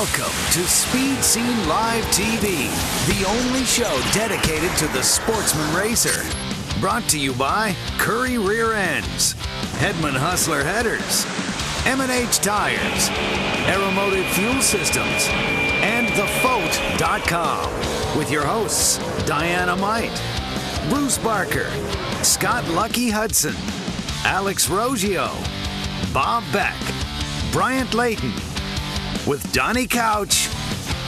Welcome to Speed Scene Live TV, the only show dedicated to the sportsman racer. Brought to you by Curry Rear Ends, Hedman Hustler Headers, M&H Tires, Aeromotive Fuel Systems, and TheFoat.com. With your hosts, Diana-Mite, Bruce Barker, Scott Lucky Hudson, Alex Rogio, Bob Beck, Bryant Layton, with Donnie Couch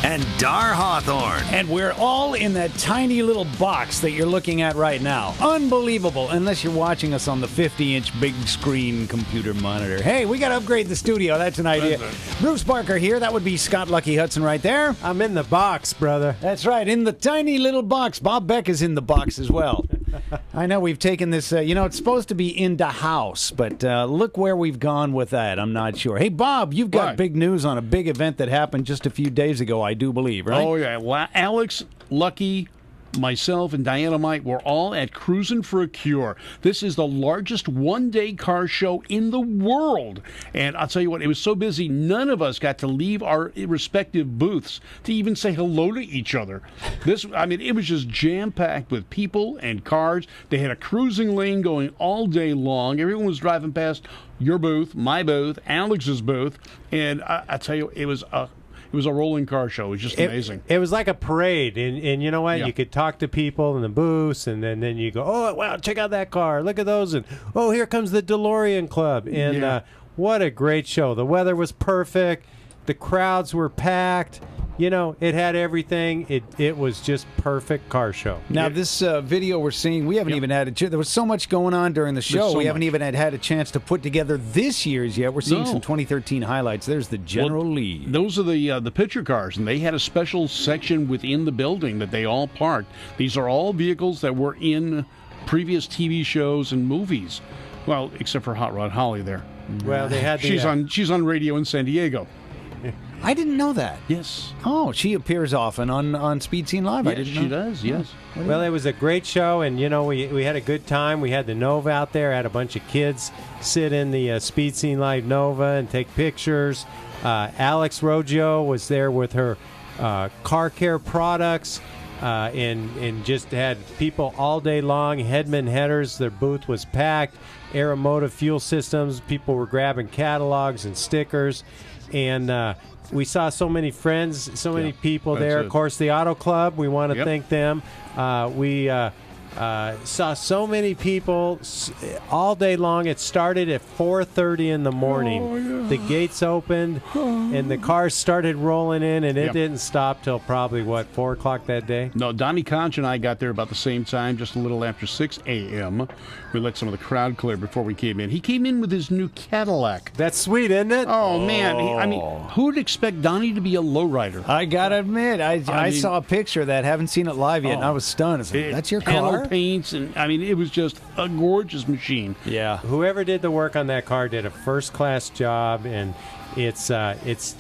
and Dar Hawthorne. And we're all in that tiny little box that you're looking at right now. Unbelievable, unless you're watching us on the 50-inch big screen computer monitor. Hey, we got to upgrade the studio. That's an idea. Bruce Barker here. That would be Scott Lucky Hudson right there. I'm in the box, brother. That's right, in the tiny little box. Bob Beck is in the box as well. I know we've taken this, it's supposed to be in the house, but look where we've gone with that. I'm not sure. Hey, Bob, you've got big news on a big event that happened just a few days ago, I do believe, right? Oh, yeah. Alex, Lucky, myself, and Diana-Mite were all at Cruisin' for a Cure. This is the largest one-day car show in the world. And I'll tell you what, it was so busy, none of us got to leave our respective booths to even say hello to each other. It was just jam-packed with people and cars. They had a cruising lane going all day long. Everyone was driving past your booth, my booth, Alex's booth. And I tell you, it was a rolling car show. It was just amazing. It was like a parade, and you know what? Yeah. You could talk to people in the booths, and then you go, oh, wow, check out that car. Look at those. And, oh, here comes the DeLorean Club. And what a great show. The weather was perfect. The crowds were packed. You know, it had everything. It was just perfect car show. Now, this video we're seeing, we haven't even had a chance. There was so much going on during the show. We haven't even had a chance to put together this year's yet. We're seeing some 2013 highlights. There's the general lead. Those are the picture cars, and they had a special section within the building that they all parked. These are all vehicles that were in previous TV shows and movies. Well, except for Hot Rod Holly there. Well, they had she's on radio in San Diego. I didn't know that. Yes. Oh, she appears often on Speed Scene Live. I didn't know. She does, yes. Well, it was a great show, and, we had a good time. We had the Nova out there, had a bunch of kids sit in the Speed Scene Live Nova and take pictures. Alex Rogio was there with her car care products and just had people all day long. Hedman Headers, their booth was packed. Aeromotive Fuel Systems, people were grabbing catalogs and stickers. And we saw so many friends, so many people there. Of course, the Auto Club, we want to thank them. We saw so many people all day long. It started at 4:30 in the morning. Oh, yeah. The gates opened, and the cars started rolling in, and it didn't stop till probably, 4 o'clock that day? No, Donnie Couch and I got there about the same time, just a little after 6 a.m. We let some of the crowd clear before we came in. He came in with his new Cadillac. That's sweet, isn't it? Oh, man. Who would expect Donnie to be a lowrider? I got to admit, I saw a picture of that. Haven't seen it live yet, and I was stunned. I said, that's your car? Paints, and it was just a gorgeous machine. Yeah. Whoever did the work on that car did a first-class job, and it's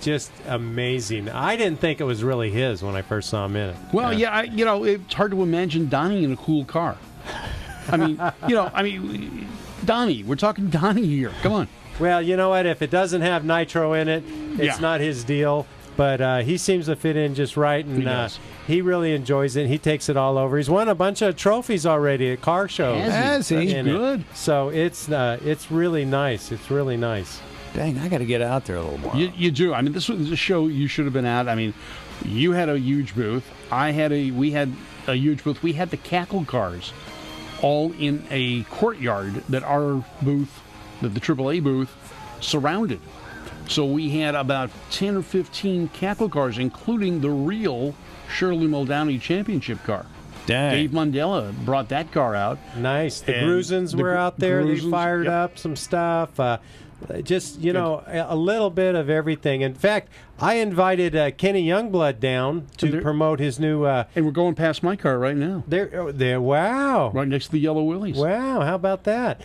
just amazing. I didn't think it was really his when I first saw him in it. Well, it's hard to imagine Donnie in a cool car. Donnie, we're talking Donnie here. Come on. Well, you know what? If it doesn't have nitro in it, it's not his deal. But he seems to fit in just right, and he really enjoys it. He takes it all over. He's won a bunch of trophies already at car shows. Has he? Good. So it's really nice. It's really nice. Dang, I got to get out there a little more. You do. This was a show you should have been at. You had a huge booth. We had a huge booth. We had the cackle cars all in a courtyard that our booth, the AAA booth, surrounded. So we had about 10 or 15 cackle cars, including the real Shirley Muldowney championship car. Dang. Dave Mandela brought that car out. Nice. The Gruzins were out there. They fired up some stuff. A little bit of everything. In fact, I invited Kenny Youngblood down to promote his new... and we're going past my car right now. Wow. Right next to the Yellow Willies. Wow, how about that?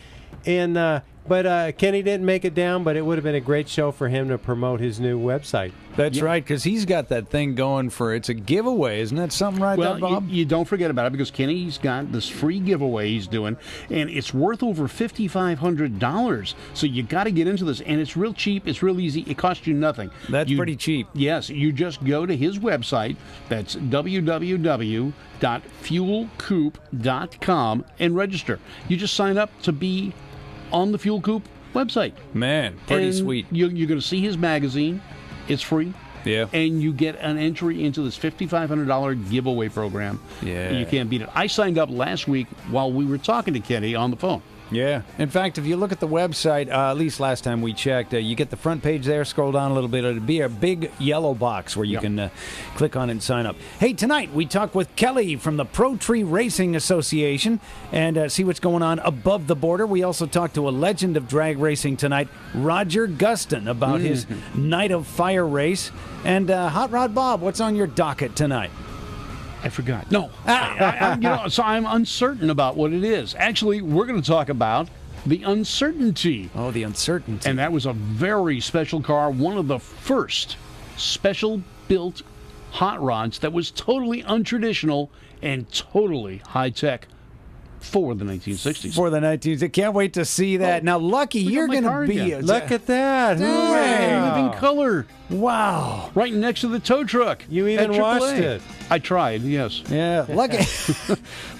And But Kenny didn't make it down, but it would have been a great show for him to promote his new website. That's right, because he's got that thing going for it's a giveaway. Isn't that something right there, Bob? You don't forget about it because Kenny's got this free giveaway he's doing, and it's worth over $5,500. So you got to get into this, and it's real cheap. It's real easy. It costs you nothing. That's pretty cheap. Yes, you just go to his website. That's www.fuelcoop.com and register. You just sign up to be on the Fuel Coop website. Man, pretty and sweet. You're going to see his magazine. It's free. Yeah. And you get an entry into this $5,500 giveaway program. Yeah. You can't beat it. I signed up last week while we were talking to Kenny on the phone. Yeah. In fact, if you look at the website, at least last time we checked, you get the front page there, scroll down a little bit. It'll be a big yellow box where you can click on it and sign up. Hey, tonight we talk with Kelly from the Pro Tree Racing Association and see what's going on above the border. We also talk to a legend of drag racing tonight, Roger Gustin, about his Night of Fire race. And Hot Rod Bob, what's on your docket tonight? I forgot. No. So I'm uncertain about what it is. Actually, we're going to talk about the Uncertainty. Oh, the Uncertainty. And that was a very special car, one of the first special-built hot rods that was totally untraditional and totally high-tech for the 1960s. For the 1960s. I can't wait to see that. Now, Lucky, you're going to be... Look at that. Dang. Living color. Wow. Right next to the tow truck. You even watched it. I tried, yes. Yeah.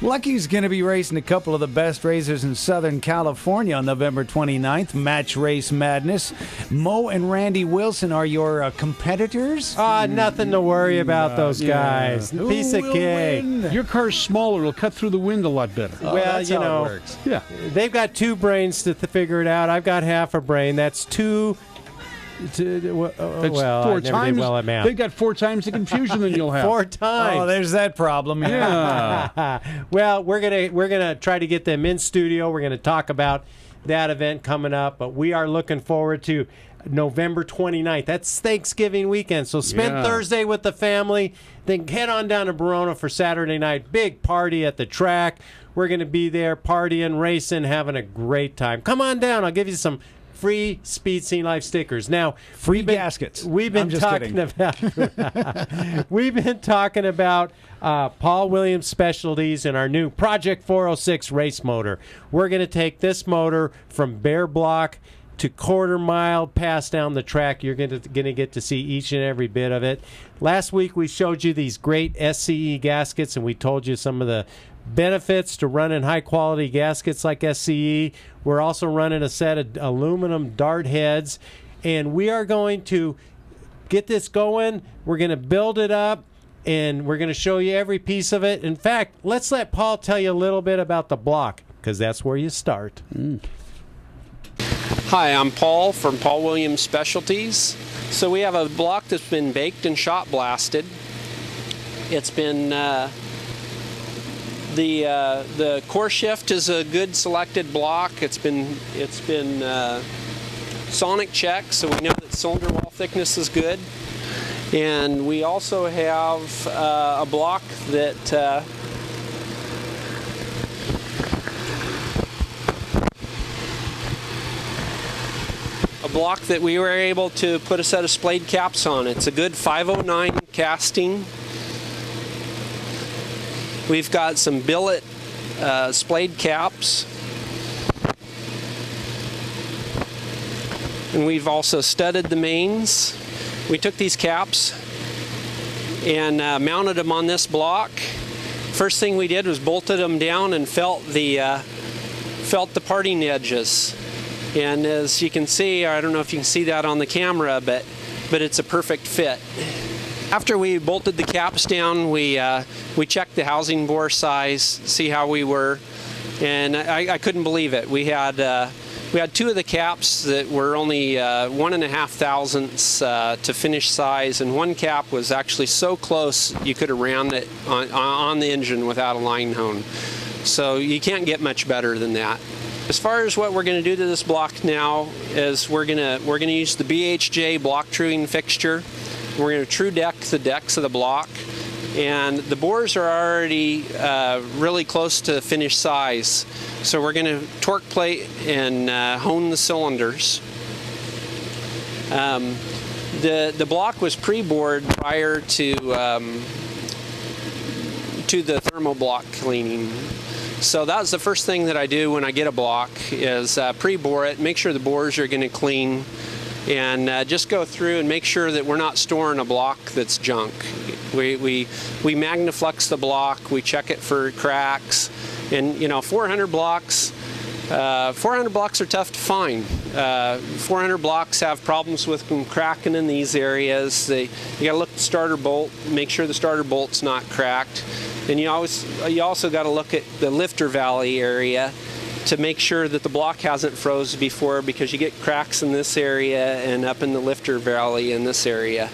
Lucky's going to be racing a couple of the best racers in Southern California on November 29th. Match Race Madness. Mo and Randy Wilson are your competitors? Nothing to worry about those guys. Piece of cake. Your car's smaller. It'll cut through the wind a lot better. Well, that's how it works. Yeah. They've got two brains to figure it out. I've got half a brain. That's two... That's well, four I never times. did well at math. They've got 4 times the confusion than you'll have. 4 times. Oh, there's that problem. Yeah. Well, we're gonna try to get them in studio. We're gonna talk about that event coming up, but we are looking forward to November 29th. That's Thanksgiving weekend, so spend Thursday with the family, then head on down to Verona for Saturday night. Big party at the track. We're gonna be there partying, racing, having a great time. Come on down. I'll give you some free Speed Scene Live stickers. Now, free gaskets. We've been talking about Paul Williams Specialties and our new Project 406 race motor. We're going to take this motor from bare block to quarter mile pass down the track. You're going to get to see each and every bit of it. Last week we showed you these great SCE gaskets, and we told you some of the benefits to running high-quality gaskets like SCE. We're also running a set of aluminum dart heads, and we are going to get this going. We're going to build it up, and we're going to show you every piece of it. In fact, let's let Paul tell you a little bit about the block, because that's where you start. Hi, I'm Paul from Paul Williams Specialties. So we have a block that's been baked and shot blasted. It's been... The core shift is a good selected block. It's been sonic checked, so we know that cylinder wall thickness is good. And we also have a block that we were able to put a set of splayed caps on. It's a good 509 casting. We've got some billet splayed caps, and we've also studded the mains. We took these caps and mounted them on this block. First thing we did was bolted them down and felt the parting edges. And as you can see, I don't know if you can see that on the camera, but it's a perfect fit. After we bolted the caps down, we checked the housing bore size, see how we were, and I couldn't believe it. We had 2 of the caps that were only 1.5 thousandths to finish size, and one cap was actually so close you could have ran it on the engine without a line hone. So you can't get much better than that. As far as what we're going to do to this block now is we're going to use the BHJ block truing fixture. We're going to true deck the decks of the block. And the bores are already really close to finished size. So we're going to torque plate and hone the cylinders. The block was pre-bored prior to the thermoblock cleaning. So that was the first thing that I do when I get a block is pre-bore it, make sure the bores are going to clean, and just go through and make sure that we're not storing a block that's junk. We magnaflux the block, we check it for cracks, and 400 blocks. 400 blocks are tough to find. 400 blocks have problems with them cracking in these areas. You got to look at the starter bolt, make sure the starter bolt's not cracked. And you also got to look at the lifter valley area to make sure that the block hasn't froze before, because you get cracks in this area and up in the lifter valley in this area.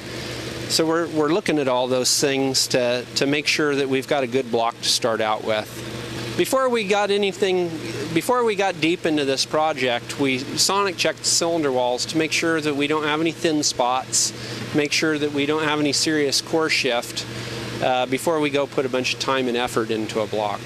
So we're looking at all those things to make sure that we've got a good block to start out with. Before we got deep into this project, we sonic checked the cylinder walls to make sure that we don't have any thin spots, make sure that we don't have any serious core shift before we go put a bunch of time and effort into a block.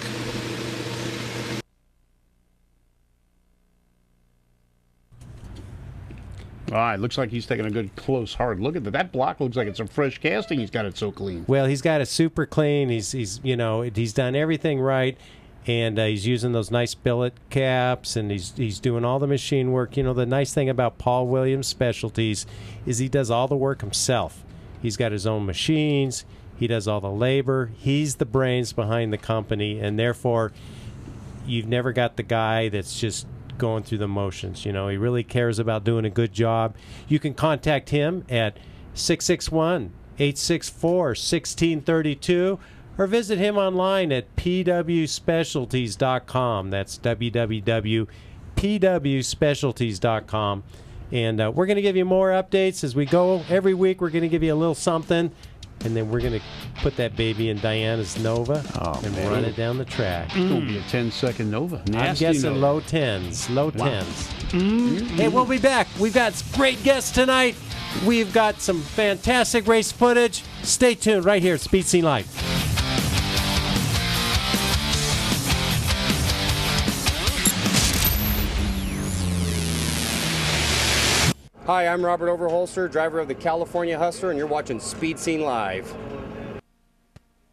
All right, looks like he's taking a good close hard look at that. That block looks like it's a fresh casting. He's got it so clean. Well, he's got it super clean. He's done everything right, and he's using those nice billet caps, and he's doing all the machine work. The nice thing about Paul Williams Specialties is he does all the work himself. He's got his own machines. He does all the labor. He's the brains behind the company, and therefore you've never got the guy that's just going through the motions. He really cares about doing a good job. You can contact him at 661-864-1632 or visit him online at pwspecialties.com. That's www.pwspecialties.com. And we're going to give you more updates as we go. Every week we're going to give you a little something, and then we're going to put that baby in Diana's Nova and run it down the track. It's going to be a 10-second Nova. Nasty I'm guessing Nova. Low 10s. Low 10s. Hey, we'll be back. We've got great guests tonight. We've got some fantastic race footage. Stay tuned right here at Speed Scene Live. Hi, I'm Robert Overholster, driver of the California Hustler, and you're watching Speed Scene Live.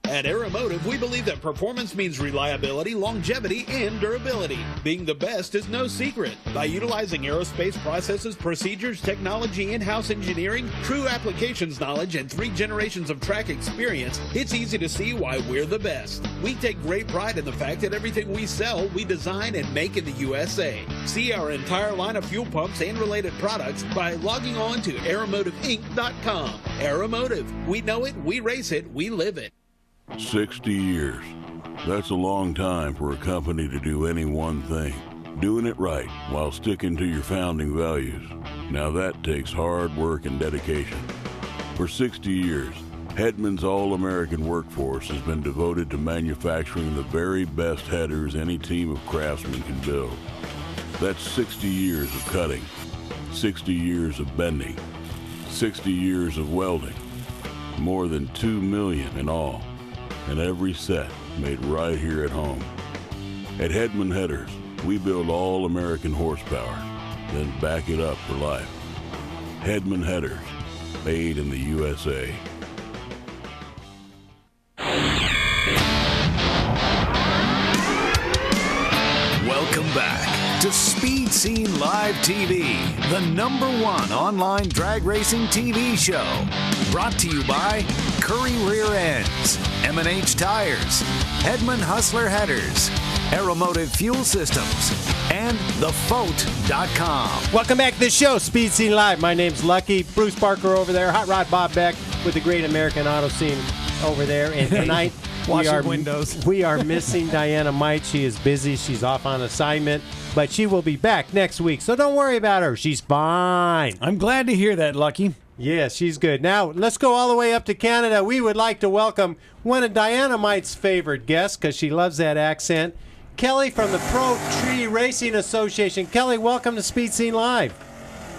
At Aeromotive, we believe that performance means reliability, longevity, and durability. Being the best is no secret. By utilizing aerospace processes, procedures, technology, in-house engineering, true applications knowledge, and 3 generations of track experience, it's easy to see why we're the best. We take great pride in the fact that everything we sell, we design and make in the USA. See our entire line of fuel pumps and related products by logging on to aeromotiveinc.com. Aeromotive. We know it, we race it, we live it. 60 years. That's a long time for a company to do any one thing. Doing it right while sticking to your founding values. Now that takes hard work and dedication. For 60 years, Hedman's all-American workforce has been devoted to manufacturing the very best headers any team of craftsmen can build. That's 60 years of cutting, 60 years of bending, 60 years of welding, more than 2 million in all. And every set made right here at home. At Hedman Headers, we build all American horsepower, then back it up for life. Hedman Headers, made in the USA. Welcome back to Speed Scene Live TV, the #1 online drag racing TV show. Brought to you by Curry Rear Ends, M&H Tires, Hedman Hustler Headers, Aeromotive Fuel Systems, and thefote.com. Welcome back to the show, Speed Scene Live. My name's Lucky. Bruce Parker over there, Hot Rod Bob Beck with the great American auto scene over there. And tonight we are missing Diana-Mite. She is busy. She's off on assignment, but she will be back next week. So don't worry about her. She's fine. I'm glad to hear that, Lucky. Yeah, she's good. Now, let's go all the way up to Canada. We would like to welcome one of Diana-Mite's favorite guests, because she loves that accent, Kelly from the Pro Tree Racing Association. Kelly, welcome to Speed Scene Live.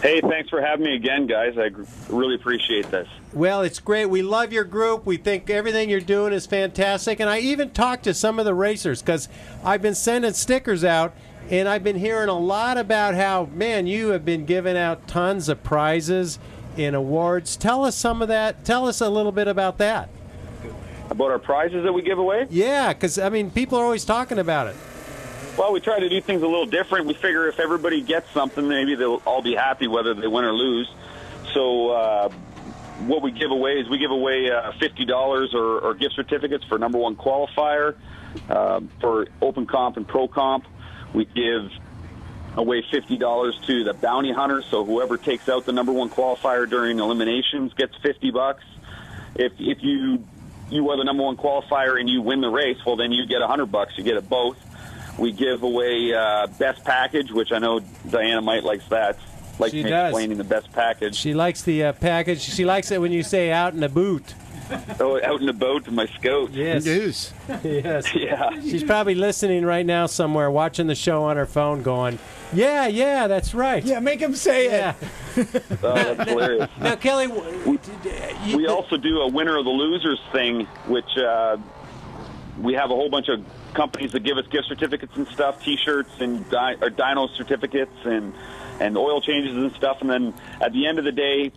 Hey, thanks for having me again, guys. I really appreciate this. Well, it's great. We love your group. We think everything you're doing is fantastic. And I even talked to some of the racers because I've been sending stickers out, and I've been hearing a lot about how, man, you have been giving out tons of prizes and awards. Tell us some of that. Tell us a little bit about that. About our prizes that we give away? Yeah, because, I mean, people are always talking about it. Well, we try to do things a little different. We figure if everybody gets something, maybe they'll all be happy whether they win or lose. So what we give away is we give away $50 or gift certificates for number one qualifier, for open comp and pro comp. We give away $50 to the bounty hunter, so whoever takes out the number one qualifier during eliminations gets $50. If you are the number one qualifier and you win the race, well, then you get $100. You get it both. We give away best package, which I know Diana-Mite likes that. Likes She me does. explaining the best package. She likes the package. She likes it when you say out in the boot. Oh, out in the boat with my scout. Yes. News. Yes. Yeah. She's probably listening right now somewhere, watching the show on her phone, going, yeah, that's right. Yeah, make him say Yeah. Oh, that's hilarious. Now, Kelly, We also do a winner of the losers thing, which we have a whole bunch of companies that give us gift certificates and stuff, T-shirts and or dyno certificates and oil changes and stuff. And then at the end of the day,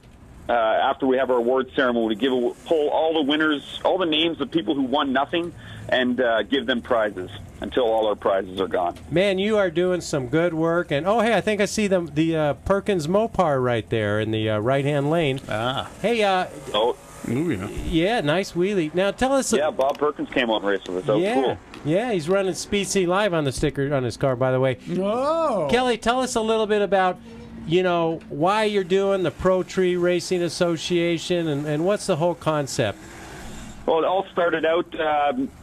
after we have our award ceremony, we pull all the winners, all the names of people who won nothing, and give them prizes until all our prizes are gone. man, you are doing some good work. And oh, hey, I think I see the Perkins Mopar right there in the right-hand lane. Ah. Hey, Oh, Ooh, yeah. yeah, nice wheelie. Now tell us. yeah, Bob Perkins came on and raced with us. That was yeah, cool. yeah, he's running Speed C Live on the sticker on his car, by the way. Oh. Kelly, tell us a little bit about, why you're doing the Pro Tree Racing Association and what's the whole concept? Well, it all started out,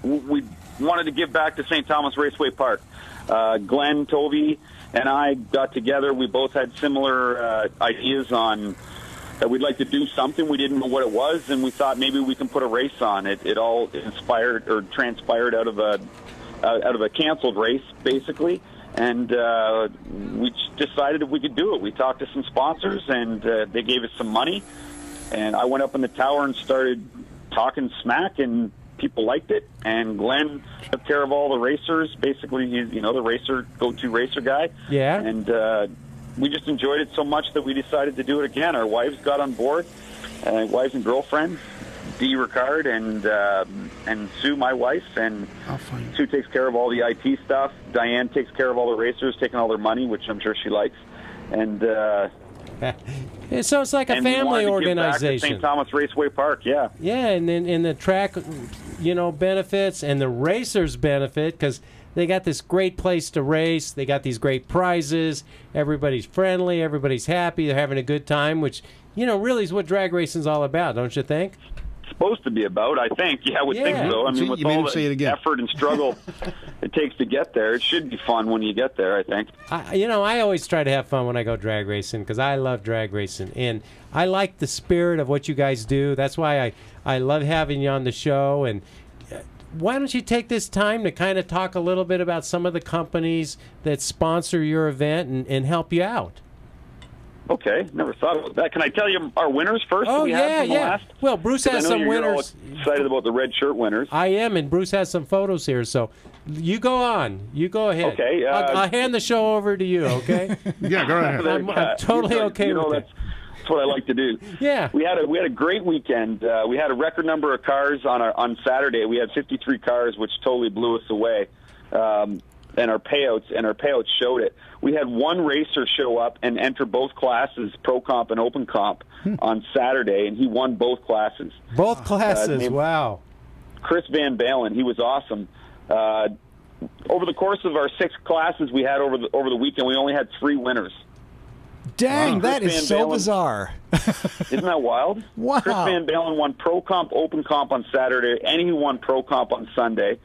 we wanted to give back to St. Thomas Raceway Park. Glenn, Tovey, and I got together. We both had similar ideas on that we'd like to do something. We didn't know what it was, and we thought maybe we can put a race on. It all inspired or transpired out of a canceled race, basically. And we decided if we could do it. We talked to some sponsors, and they gave us some money. And I went up in the tower and started talking smack, and people liked it. And Glenn took care of all the racers. Basically, he's the go-to racer guy. Yeah. And we just enjoyed it so much that we decided to do it again. Our wives got on board, wives and girlfriends. Dee Ricard and Sue, my wife, and Sue takes care of all the IT stuff. Diane takes care of all the racers, taking all their money, which I'm sure she likes. And so it's like a family organization. St. Thomas Raceway Park, yeah. Yeah, and then in the track, benefits and the racers benefit because they got this great place to race. They got these great prizes. Everybody's friendly. Everybody's happy. They're having a good time, which, really is what drag racing's all about, don't you think? Supposed to be about, I think. Yeah, I would think so. I mean, with all the effort and struggle it takes to get there, it should be fun when you get there, I think. I always try to have fun when I go drag racing because I love drag racing. And I like the spirit of what you guys do. That's why I love having you on the show. And why don't you take this time to kind of talk a little bit about some of the companies that sponsor your event and help you out? Okay, never thought about that. Can I tell you our winners first? Oh, we had from the yeah. last? Well, Bruce has some winners. You're all excited about the red shirt winners. I am, and Bruce has some photos here. So you go on. You go ahead. Okay. I'll hand the show over to you, okay? Yeah, go ahead. I'm totally okay with that. That's what I like to do. Yeah. We had a great weekend. We had a record number of cars on Saturday. We had 53 cars, which totally blew us away. And our payouts showed it. We had one racer show up and enter both classes, Pro Comp and Open Comp, on Saturday, and he won both classes. Both classes, wow. Chris Van Balen, he was awesome. Over the course of our 6 classes we had over the weekend, we only had 3 winners. Dang, that is so bizarre. Isn't that wild? Wow. Chris Van Balen won Pro Comp, Open Comp on Saturday, and he won Pro Comp on Sunday.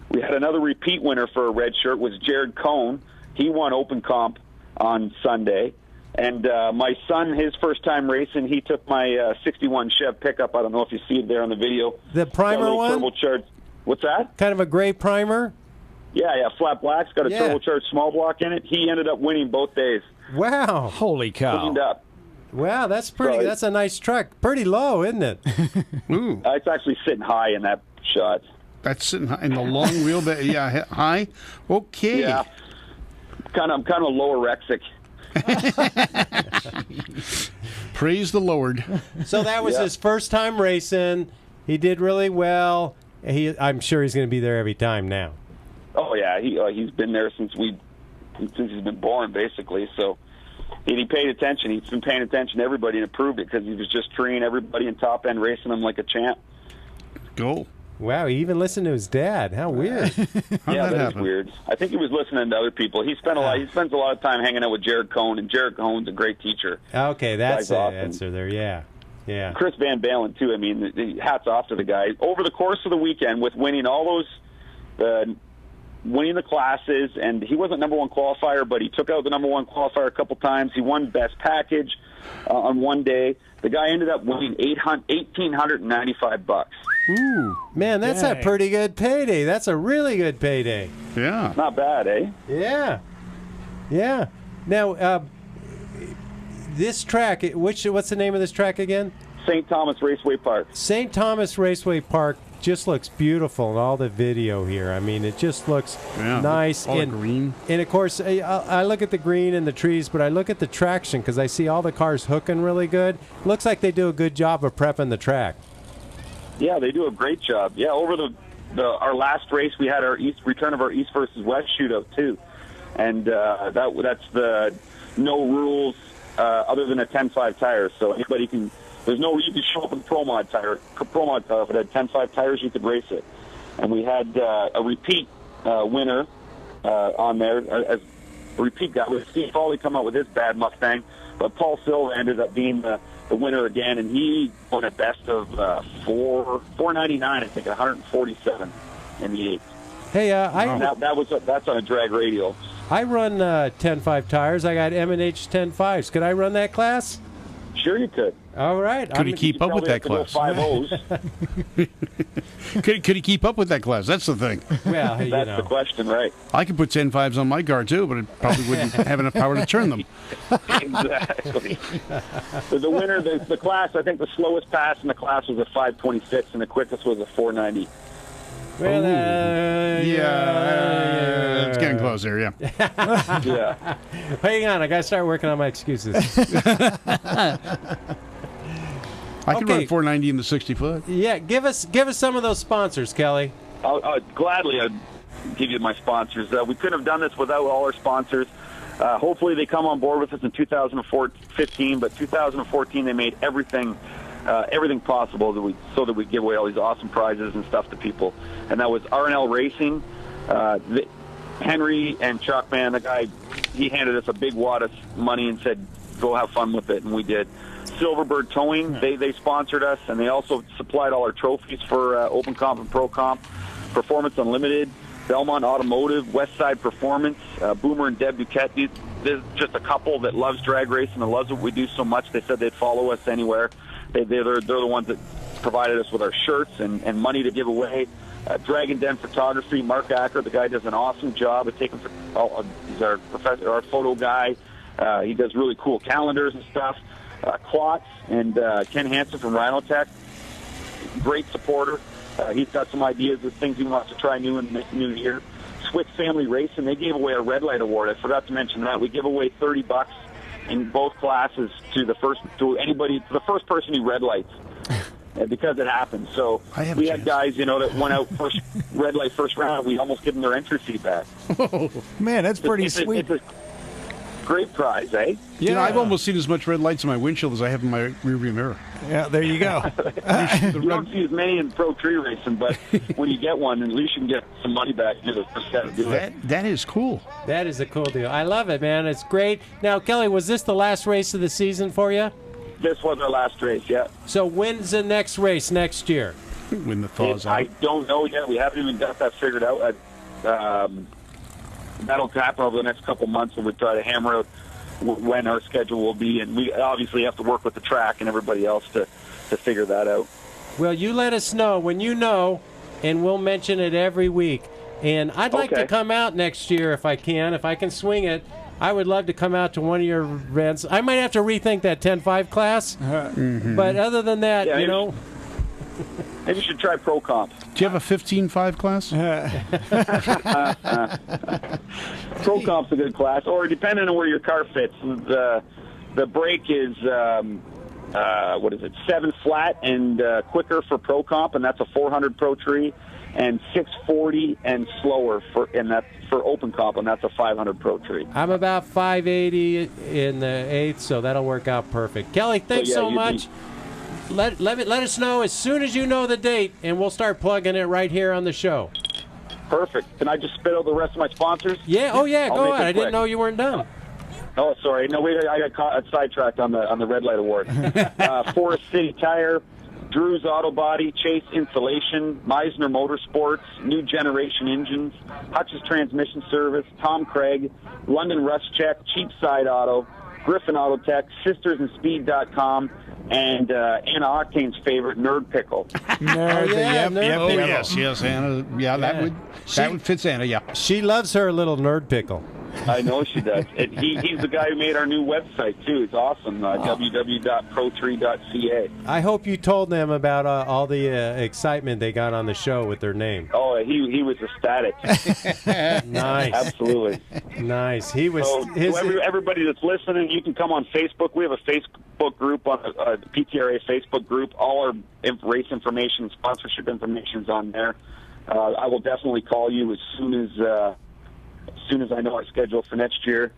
We had another repeat winner for a red shirt, was Jared Cohn. He won Open Comp on Sunday. And my son, his first time racing, he took my 61 Chev pickup. I don't know if you see it there on the video. The primer one? Turbocharged. What's that? Kind of a gray primer? Yeah, Flat Black's got a turbocharged small block in it. He ended up winning both days. Wow. Holy cow. Cleaned up. Wow, that's pretty. So that's a nice truck. Pretty low, isn't it? Ooh. It's actually sitting high in that shot. That's sitting in the long wheelbase. Yeah, high. Okay. Yeah. I'm kind of lower Rexic. Praise the Lord. So that was his first time racing. He did really well. I'm sure he's going to be there every time now. Oh yeah, he's been there since he's been born, basically. So he paid attention. He's been paying attention to everybody and approved it because he was just treating everybody in top end, racing them like a champ. Go. Wow, he even listened to his dad. How weird. Yeah, that is weird. I think he was listening to other people. He spends a lot of time hanging out with Jared Cohn, and Jared Cohn's a great teacher. Okay, that's the awesome. answer there. Yeah. Chris Van Balen too. I mean, hats off to the guy. Over the course of the weekend, with winning all those, winning the classes, and he wasn't number one qualifier, but he took out the number one qualifier a couple times. He won best package on one day. The guy ended up winning $1,895. Ooh, man, that's a pretty good payday. That's a really good payday. Yeah, not bad, eh? Yeah. Now, this track, what's the name of this track again? St. Thomas Raceway Park. St. Thomas Raceway Park just looks beautiful in all the video here. I mean, it just looks nice. All the green. And, of course, I look at the green and the trees, but I look at the traction because I see all the cars hooking really good. Looks like they do a good job of prepping the track. Yeah, they do a great job. Yeah, over our last race, we had our return of our East versus West shootout, too. And that's the no rules other than a 10.5 tire. So anybody can... There's no you could show up with a Pro Mod tire. If it had 10.5 tires, you could race it. And we had a repeat winner on there as a repeat guy. With Steve Foley come out with his bad Mustang, but Paul Silva ended up being the winner again, and he won a best of 499, I think, 147 in the 8th. Hey, that's on a drag radial. I run 10.5 tires. I got M&H 10.5s. Could I run that class? Sure, you could. All right. Could he keep up with that class? 5.0s. Could he keep up with that class? That's the thing. Well, that's the question, right? I could put 10.5s on my car too, but it probably wouldn't have enough power to turn them. Exactly. The winner, the class, I think the slowest pass in the class was a 5.26, and the quickest was a 4.90. Well, it's getting close there, yeah. Yeah. Hang on, I got to start working on my excuses. I can run 490 in the 60-foot. Yeah, give us some of those sponsors, Kelly. I'll gladly give you my sponsors. We couldn't have done this without all our sponsors. Hopefully they come on board with us in 2015, but 2014 they made everything possible so that we give away all these awesome prizes and stuff to people. And that was R&L Racing. Henry and Chuck, man, the guy, he handed us a big wad of money and said, go have fun with it, and we did. Silverbird Towing, they sponsored us, and they also supplied all our trophies for Open Comp and Pro Comp. Performance Unlimited, Belmont Automotive, Westside Performance, Boomer and Deb Duquette. There's just a couple that loves drag racing and loves what we do so much. They said they'd follow us anywhere. They're the ones that provided us with our shirts and money to give away. Dragon Den Photography, Mark Acker, the guy does an awesome job of taking. He's our professor, our photo guy. He does really cool calendars and stuff. Klotz and Ken Hansen from Rhinotech, great supporter. He's got some ideas of things he wants to try new in the new year. Swift Family Racing, they gave away a red light award. I forgot to mention that. We give away $30 in both classes to the first person who red lights. Because it happened. So we had guys, that went out first red light first round. We almost give them their entry fee back. Oh, man, that's pretty sweet. It's a great prize, eh? Yeah, I've almost seen as much red lights in my windshield as I have in my rearview mirror. Yeah, there you go. You don't see as many in pro tree racing, but when you get one, at least you can get some money back. That is cool. That is a cool deal. I love it, man. It's great. Now, Kelly, was this the last race of the season for you? This was our last race, yeah. So when's the next race next year? When the thaw's out. I don't know yet. We haven't even got that figured out. That'll happen over the next couple months, and we'll try to hammer out when our schedule will be. And we obviously have to work with the track and everybody else to figure that out. Well, you let us know when you know, and we'll mention it every week. And I'd like to Okay. come out next year if I can swing it. I would love to come out to one of your events. I might have to rethink that 10.5 class, but other than that, Yeah, you know. Maybe you should try Pro Comp. Do you have a 15.5 class? Pro Comp's a good class, or depending on where your car fits. The brake is 7 flat and quicker for Pro Comp, and that's a 400 Pro Tree, and 640 and slower and that's for Open Comp, and that's a 500 Pro Tree. I'm about 580 in the 8th, so that'll work out perfect. Kelly, thanks so much. Let us know as soon as you know the date, and we'll start plugging it right here on the show. Perfect. Can I just spit out the rest of my sponsors? Yeah. Oh, yeah. I'll Go make on. it I didn't quick. know you weren't done. Oh, sorry. No, I got sidetracked on the Red Light Award. Forest City Tire, Drew's Auto Body, Chase Insulation, Meisner Motorsports, New Generation Engines, Hutch's Transmission Service, Tom Craig, London Rust Check, Cheapside Auto, Griffin Auto Tech, SistersandSpeed.com, and Anna Octane's favorite, Nerd Pickle. Yes, Anna. Yeah, that would fit Anna. Yeah, she loves her little Nerd Pickle. I know she does. And he's the guy who made our new website, too. It's awesome, www.pro3.ca. I hope you told them about all the excitement they got on the show with their name. Oh, he was ecstatic. Nice. Absolutely. Nice. He was. So everybody that's listening, you can come on Facebook. We have a Facebook group, on the PTRA Facebook group. All our race information, sponsorship information is on there. I will definitely call you as soon as I know our schedule for next year.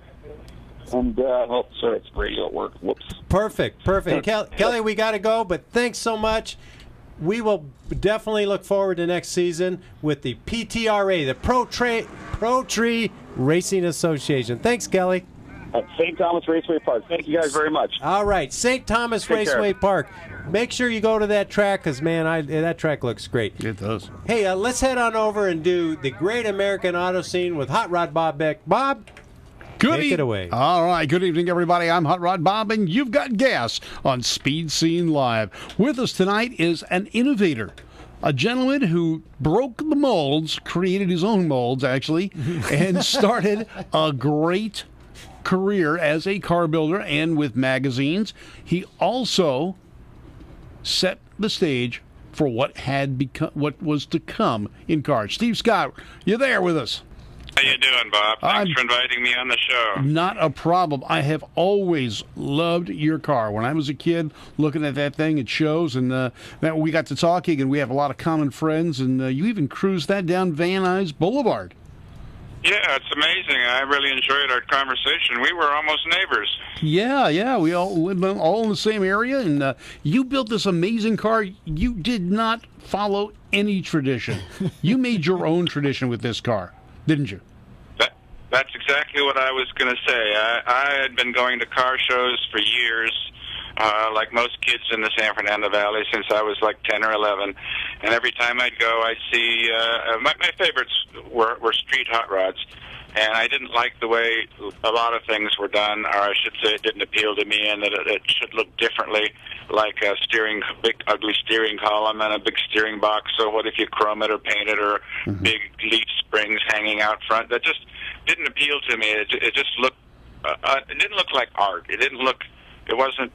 And sorry, it's radio at work. Whoops. Perfect. Kelly, we got to go, but thanks so much. We will definitely look forward to next season with the PTRA, the Pro Tree Racing Association. Thanks, Kelly. At St. Thomas Raceway Park. Thank you guys very much. All right, St. Thomas Take Raceway care. Park. Make sure you go to that track because, man, that track looks great. it does. Hey, let's head on over and do the Great American Auto Scene with Hot Rod Bob Beck. Bob, take it away. All right. Good evening, everybody. I'm Hot Rod Bob, and you've got gas on Speed Scene Live. With us tonight is an innovator, a gentleman who broke the molds, created his own molds, actually, and started a great career as a car builder and with magazines. He also set the stage for what was to come in cars. Steve Scott, you there with us? How you doing, Bob? Thanks for inviting me on the show. Not a problem. I have always loved your car. When I was a kid, looking at that thing at shows, and that we got to talking, and we have a lot of common friends, and you even cruised that down Van Nuys Boulevard. Yeah, it's amazing. I really enjoyed our conversation. We were almost neighbors. Yeah. We all lived all in the same area, and you built this amazing car. You did not follow any tradition. You made your own tradition with this car, didn't you? That's exactly what I was going to say. I had been going to car shows for years, like most kids in the San Fernando Valley, since I was like 10 or 11. And every time I'd go, I'd see my favorites were street hot rods. And I didn't like the way a lot of things were done, or I should say it didn't appeal to me, and that it should look differently, like a big ugly steering column and a big steering box. So what if you chrome it or paint it, or big leaf springs hanging out front? That just didn't appeal to me. It just looked. It didn't look like art. It didn't look. It wasn't.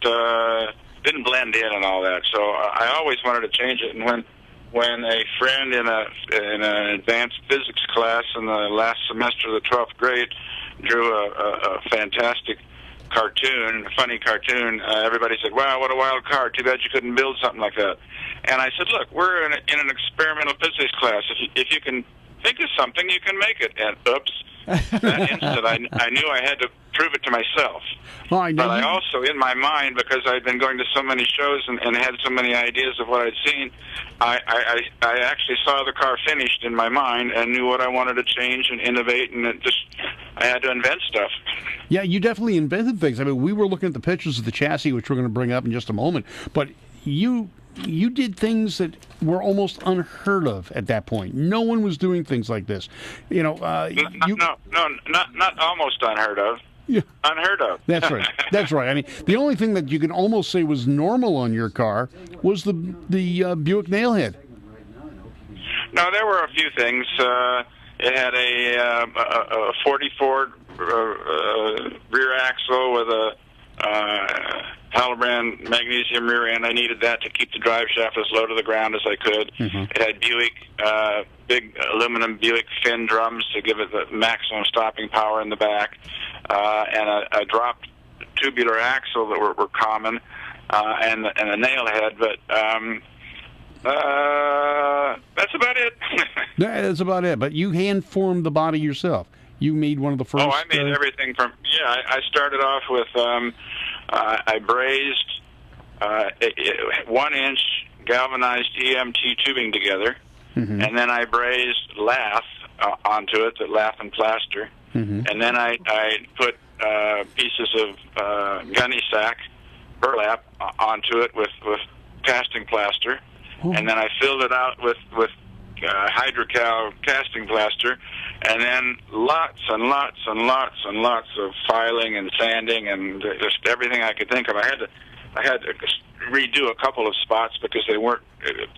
Didn't blend in and all that. So I always wanted to change it. And when a friend in an advanced physics class in the last semester of the 12th grade drew a fantastic cartoon, a funny cartoon, everybody said, "Wow, what a wild car! Too bad you couldn't build something like that." And I said, "Look, we're in an experimental physics class. If you can think of something, you can make it." And oops. That instant, I knew I had to prove it to myself. But I also, in my mind, because I'd been going to so many shows and had so many ideas of what I'd seen, I actually saw the car finished in my mind and knew what I wanted to change and innovate, and I had to invent stuff. Yeah, you definitely invented things. I mean, we were looking at the pictures of the chassis, which we're going to bring up in just a moment, but you did things that were almost unheard of at that point. No one was doing things like this. You know, not almost unheard of. Yeah. Unheard of. That's right. That's right. I mean, the only thing that you can almost say was normal on your car was the Buick Nailhead. No, there were a few things. It had a 44 rear axle with a Halbrand magnesium rear end. I needed that to keep the drive shaft as low to the ground as I could. It had Buick, big aluminum Buick fin drums to give it the maximum stopping power in the back, and a dropped tubular axle that were common, and a nail head. But that's about it. That's about it. But you hand formed the body yourself. You made one of the first. Oh, I made everything from. Yeah, I started off with. I brazed 1-inch galvanized EMT tubing together, and then I brazed lath onto it, the lath and plaster, and then I put pieces of gunny sack burlap onto it with casting plaster, and then I filled it out with hydrocal casting plaster, and then lots and lots and lots and lots of filing and sanding and just everything I could think of. I had to redo a couple of spots because they weren't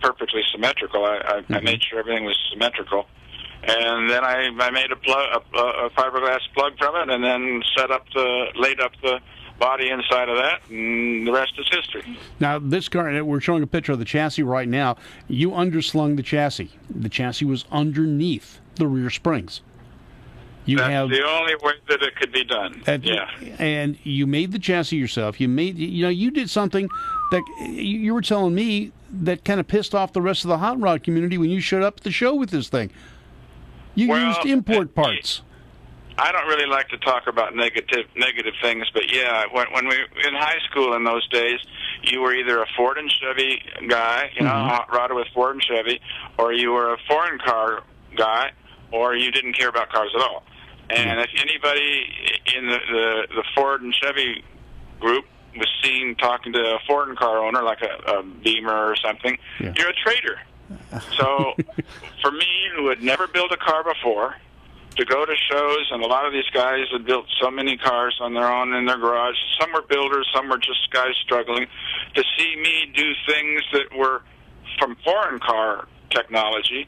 perfectly symmetrical. I made sure everything was symmetrical, and then I made a fiberglass plug from it, and then laid up the body inside of that, and the rest is history. Now, this car, we're showing a picture of the chassis right now. You underslung the chassis. The chassis was underneath the rear springs. That's the only way that it could be done. And you made the chassis yourself. You did something that you were telling me that kind of pissed off the rest of the hot rod community when you showed up at the show with this thing. You used import parts. I don't really like to talk about negative things, but yeah, when we in high school in those days, you were either a Ford and Chevy guy, hot rodder with Ford and Chevy, or you were a foreign car guy, or you didn't care about cars at all. And if anybody in the Ford and Chevy group was seen talking to a foreign car owner, like a Beamer or something, you're a traitor. So for me, who had never built a car before, to go to shows, and a lot of these guys had built so many cars on their own in their garage. Some were builders, some were just guys struggling. To see me do things that were from foreign car technology,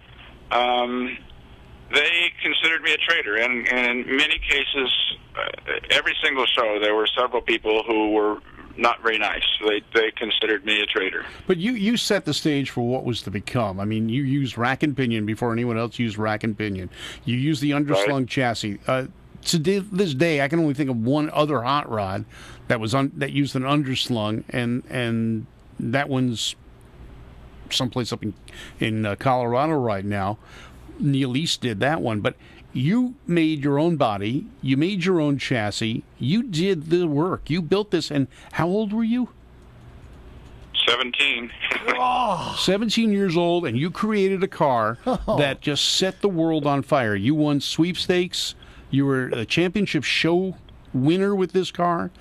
they considered me a traitor. And in many cases, every single show, there were several people who were not very nice. They considered me a traitor. But you set the stage for what was to become. I mean, you used rack and pinion before anyone else used rack and pinion. You used the underslung chassis. To this day, I can only think of one other hot rod that that used an underslung, and that one's someplace up in Colorado right now. Neil East did that one, but you made your own body, you made your own chassis, you did the work, you built this, and how old were you? 17. 17 years old, and you created a car that just set the world on fire. You won sweepstakes, you were a championship show winner with this car.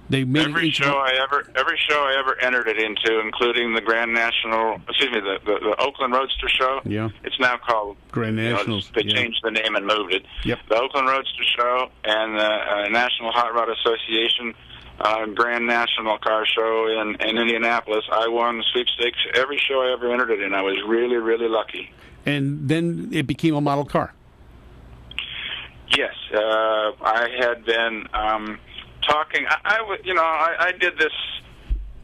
They made every show I ever entered it into, including the the Oakland Roadster Show. Yeah, it's now called Grand Nationals. They changed the name and moved it. Yep. The Oakland Roadster Show and the National Hot Rod Association Grand National Car Show in Indianapolis. I won sweepstakes every show I ever entered it in. I was really, really lucky. And then it became a model car. Yes, I had been. Talking, I did this.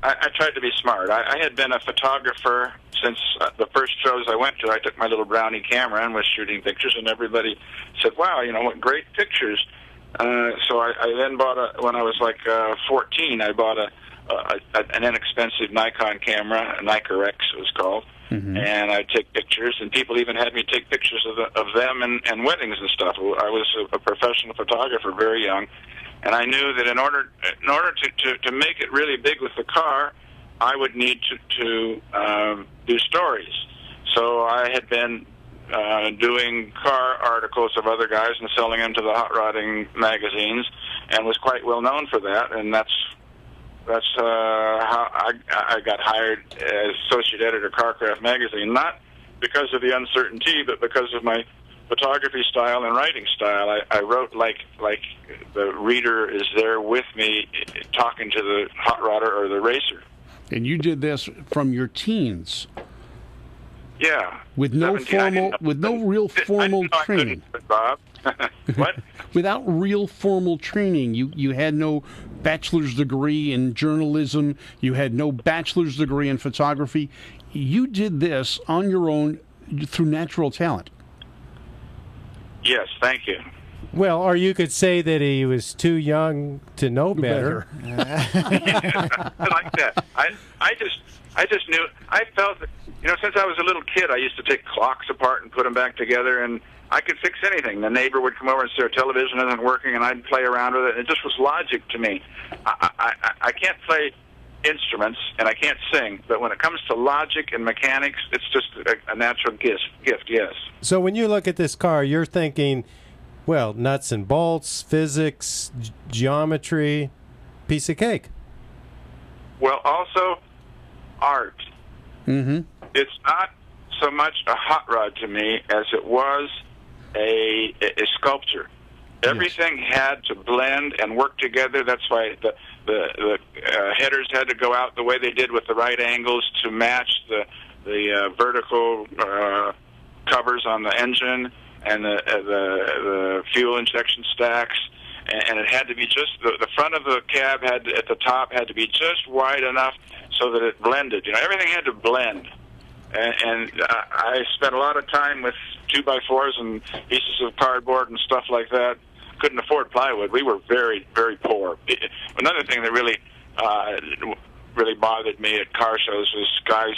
I tried to be smart. I had been a photographer since the first shows I went to. I took my little Brownie camera and was shooting pictures, and everybody said, "Wow, what great pictures." So I then bought when I was like 14, I bought an inexpensive Nikon camera, a Nikon X it was called, and I'd take pictures, and people even had me take pictures of them and weddings and stuff. I was a professional photographer very young. And I knew that in order to make it really big with the car, I would need to do stories. So I had been doing car articles of other guys and selling them to the hot rodding magazines, and was quite well known for that. And that's how I got hired as associate editor of Carcraft magazine, not because of the uncertainty, but because of my photography style and writing style. I wrote like the reader is there with me talking to the hot rodder or the racer. And you did this from your teens. Yeah. With no 17, I didn't know. real formal I training. couldn't, Bob. What? Without real formal training, you had no bachelor's degree in journalism. You had no bachelor's degree in photography. You did this on your own through natural talent. Yes, thank you. Well, or you could say that he was too young to know better. I like that. I just knew. I felt that, since I was a little kid, I used to take clocks apart and put them back together, and I could fix anything. The neighbor would come over and say, our television isn't working, and I'd play around with it. It just was logic to me. I can't play instruments, and I can't sing, but when it comes to logic and mechanics, it's just a natural gift, yes. So when you look at this car, you're thinking, well, nuts and bolts, physics, geometry, piece of cake. Well, also art. Mm-hmm. It's not so much a hot rod to me as it was a sculpture. Everything had to blend and work together. That's why the headers had to go out the way they did with the right angles to match the vertical covers on the engine and the fuel injection stacks. And it had to be just the front of the cab at the top had to be just wide enough so that it blended. Everything had to blend. And I spent a lot of time with 2x4s and pieces of cardboard and stuff like that. Couldn't afford plywood. We were very, very poor. Another thing that really bothered me at car shows was guys,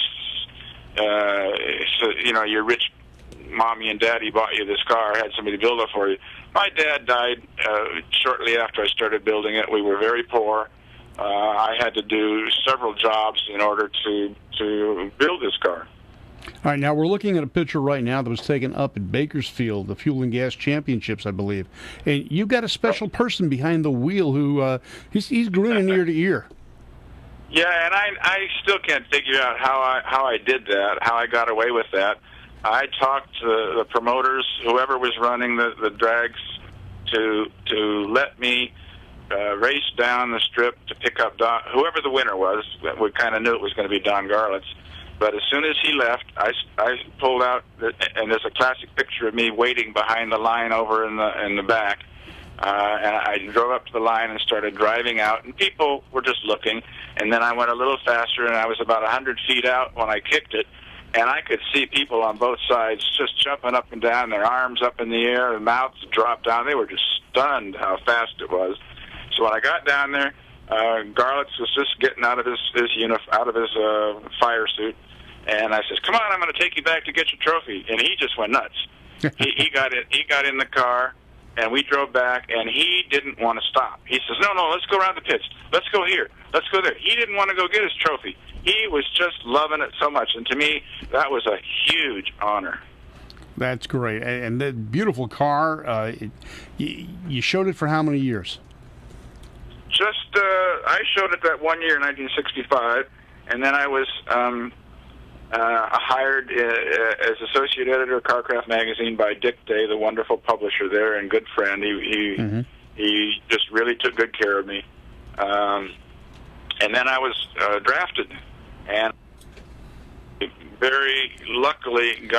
your rich mommy and daddy bought you this car, had somebody build it for you. My dad died shortly after I started building it. We were very poor. I had to do several jobs in order to build this car. All right, now we're looking at a picture right now that was taken up at Bakersfield, the Fuel and Gas Championships, I believe. And you've got a special person behind the wheel who he's grinning ear to ear. Yeah, and I still can't figure out how I did that, how I got away with that. I talked to the promoters, whoever was running the drags, to let me race down the strip to pick up whoever the winner was. We kind of knew it was going to be Don Garlitz. But as soon as he left, I pulled out, and there's a classic picture of me waiting behind the line over in the back. And I drove up to the line and started driving out, and people were just looking. And then I went a little faster, and I was about 100 feet out when I kicked it. And I could see people on both sides just jumping up and down, their arms up in the air, their mouths dropped down. They were just stunned how fast it was. So when I got down there, Garlitz was just getting out of his fire suit, and I says, "Come on, I'm going to take you back to get your trophy." And he just went nuts. he got in the car, and we drove back, and he didn't want to stop. He says, "No, let's go around the pits. Let's go here. Let's go there." He didn't want to go get his trophy. He was just loving it so much, and to me, that was a huge honor. That's great. And the beautiful car, you showed it for how many years? I showed it that 1 year in 1965, and then I was hired as associate editor of Carcraft magazine by Dick Day, the wonderful publisher there and good friend. He just really took good care of me. And then I was drafted, and very luckily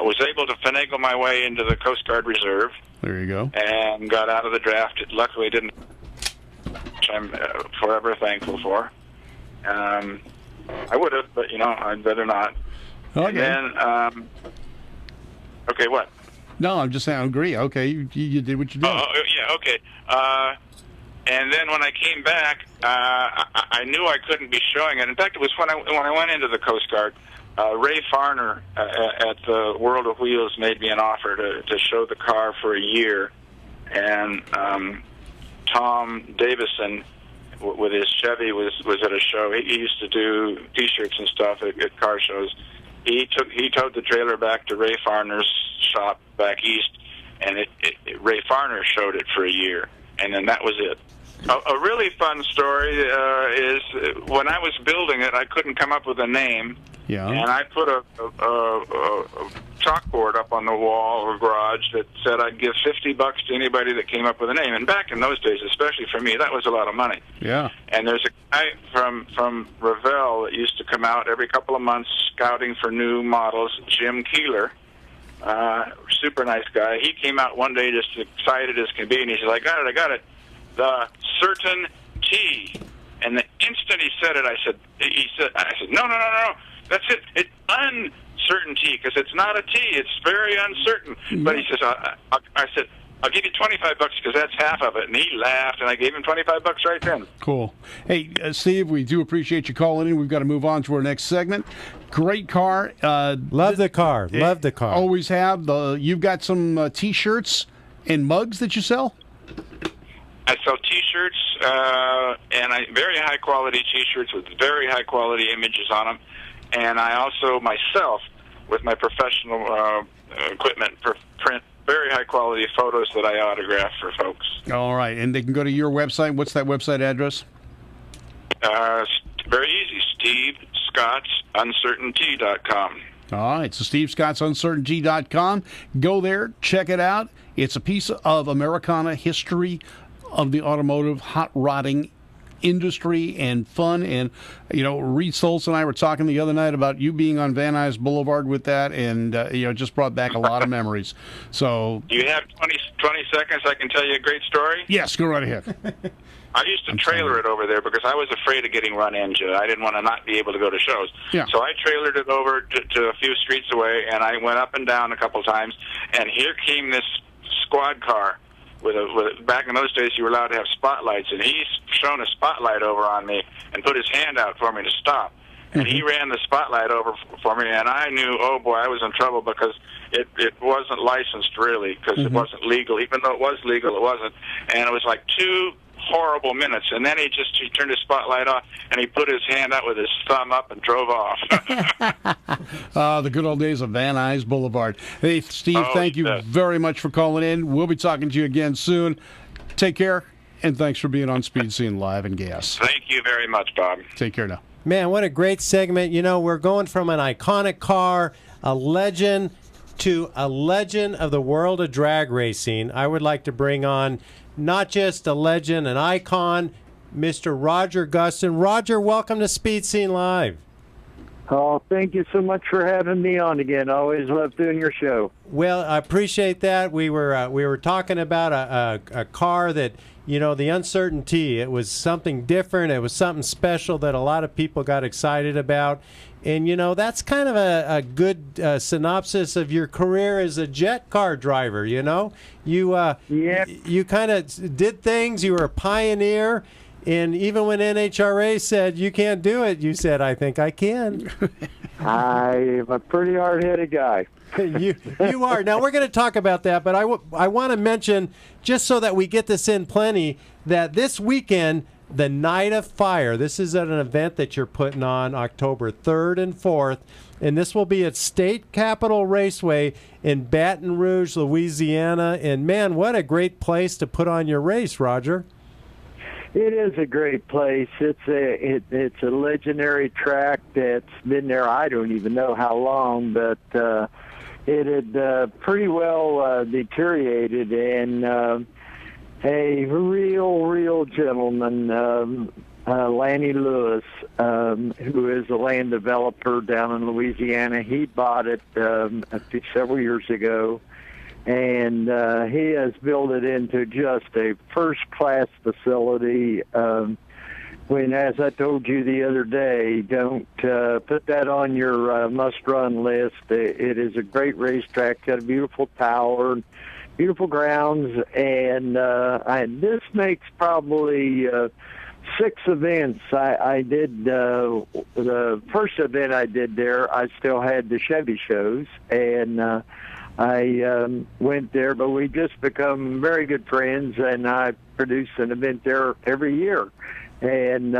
was able to finagle my way into the Coast Guard Reserve. There you go. And got out of the draft. It luckily didn't, which I'm forever thankful for. I would have, but, I'd rather not. Okay. And then, okay, what? No, I'm just saying, I agree. Okay, you did what you did. Oh, yeah, okay. And then when I came back, I knew I couldn't be showing it. In fact, it was when I went into the Coast Guard. Ray Farner at the World of Wheels made me an offer to show the car for a year, and Tom Davison with his Chevy was at a show. He used to do T-shirts and stuff at car shows. He towed the trailer back to Ray Farner's shop back east, and Ray Farner showed it for a year, and then that was it. A really fun story is when I was building it, I couldn't come up with a name. Yeah. And I put a chalkboard up on the wall or garage that said I'd give $50 to anybody that came up with a name. And back in those days, especially for me, that was a lot of money. Yeah. And there's a guy from Revell that used to come out every couple of months scouting for new models, Jim Keeler. Super nice guy. He came out one day just excited as can be, and he said, I got it. The Certain T. And the instant he said it, I said, no. That's it. It's uncertainty, because it's not a T. It's very uncertain. But he says, I said, I'll give you $25 because that's half of it. And he laughed, and I gave him $25 right then. Cool. Hey, Steve, we do appreciate you calling in. We've got to move on to our next segment. Great car. Love the car. Love the car. Always have. You've got some T-shirts and mugs that you sell? I sell T-shirts, and very high-quality T-shirts with very high-quality images on them. And I also, myself, with my professional equipment, print very high-quality photos that I autograph for folks. All right. And they can go to your website. What's that website address? Very easy. SteveScottsUncertainty.com. All right. So SteveScottsUncertainty.com. Go there. Check it out. It's a piece of Americana history of the automotive hot rodding industry and fun. And, Reed Stoltz and I were talking the other night about you being on Van Nuys Boulevard with that, and, just brought back a lot of memories. So, Do you have 20 seconds? I can tell you a great story. Yes, go right ahead. I used to trailer it over there because I was afraid of getting run into. I didn't want to not be able to go to shows. Yeah. So I trailered it over to a few streets away, and I went up and down a couple times, and here came this squad car. Back in those days, you were allowed to have spotlights, and he's shone a spotlight over on me and put his hand out for me to stop. And he ran the spotlight over for me, and I knew, oh boy, I was in trouble because it wasn't licensed really, because it wasn't legal. Even though it was legal, it wasn't. And it was like 2 horrible minutes, and then he turned his spotlight off, and he put his hand out with his thumb up and drove off. The good old days of Van Nuys Boulevard. Hey, Steve, thank you very much for calling in. We'll be talking to you again soon. Take care, and thanks for being on Speed Scene Live and Gas. Thank you very much, Bob. Take care now. Man, what a great segment. We're going from an iconic car, a legend, to a legend of the world of drag racing. I would like to bring on not just a legend, an icon, Mr. Roger Gustin. Roger, welcome to Speed Scene Live. Oh, thank you so much for having me on again. I always love doing your show. Well, I appreciate that. We were talking about a car that, the uncertainty. It was something different. It was something special that a lot of people got excited about. And, that's kind of a good synopsis of your career as a jet car driver, You kind of did things. You were a pioneer. And even when NHRA said, you can't do it, you said, I think I can. I'm a pretty hard-headed guy. You are. Now, we're going to talk about that, but I want to mention, just so that we get this in plenty, that this weekend, the Night of Fire, this is at an event that you're putting on October 3rd and 4th, and this will be at State Capitol Raceway in Baton Rouge, Louisiana. And, man, what a great place to put on your race, Roger. It is a great place. It's a legendary track that's been there, I don't even know how long, but it had pretty well deteriorated, and a real gentleman, Lanny Lewis, who is a land developer down in Louisiana, he bought it several years ago. And he has built it into just a first-class facility. When, as I told you the other day, don't put that on your must-run list. It is a great racetrack. Got a beautiful tower, beautiful grounds, and this makes probably 6 events. I did the first event I did there. I still had the Chevy shows, and I went there, but we just become very good friends, and I produce an event there every year. And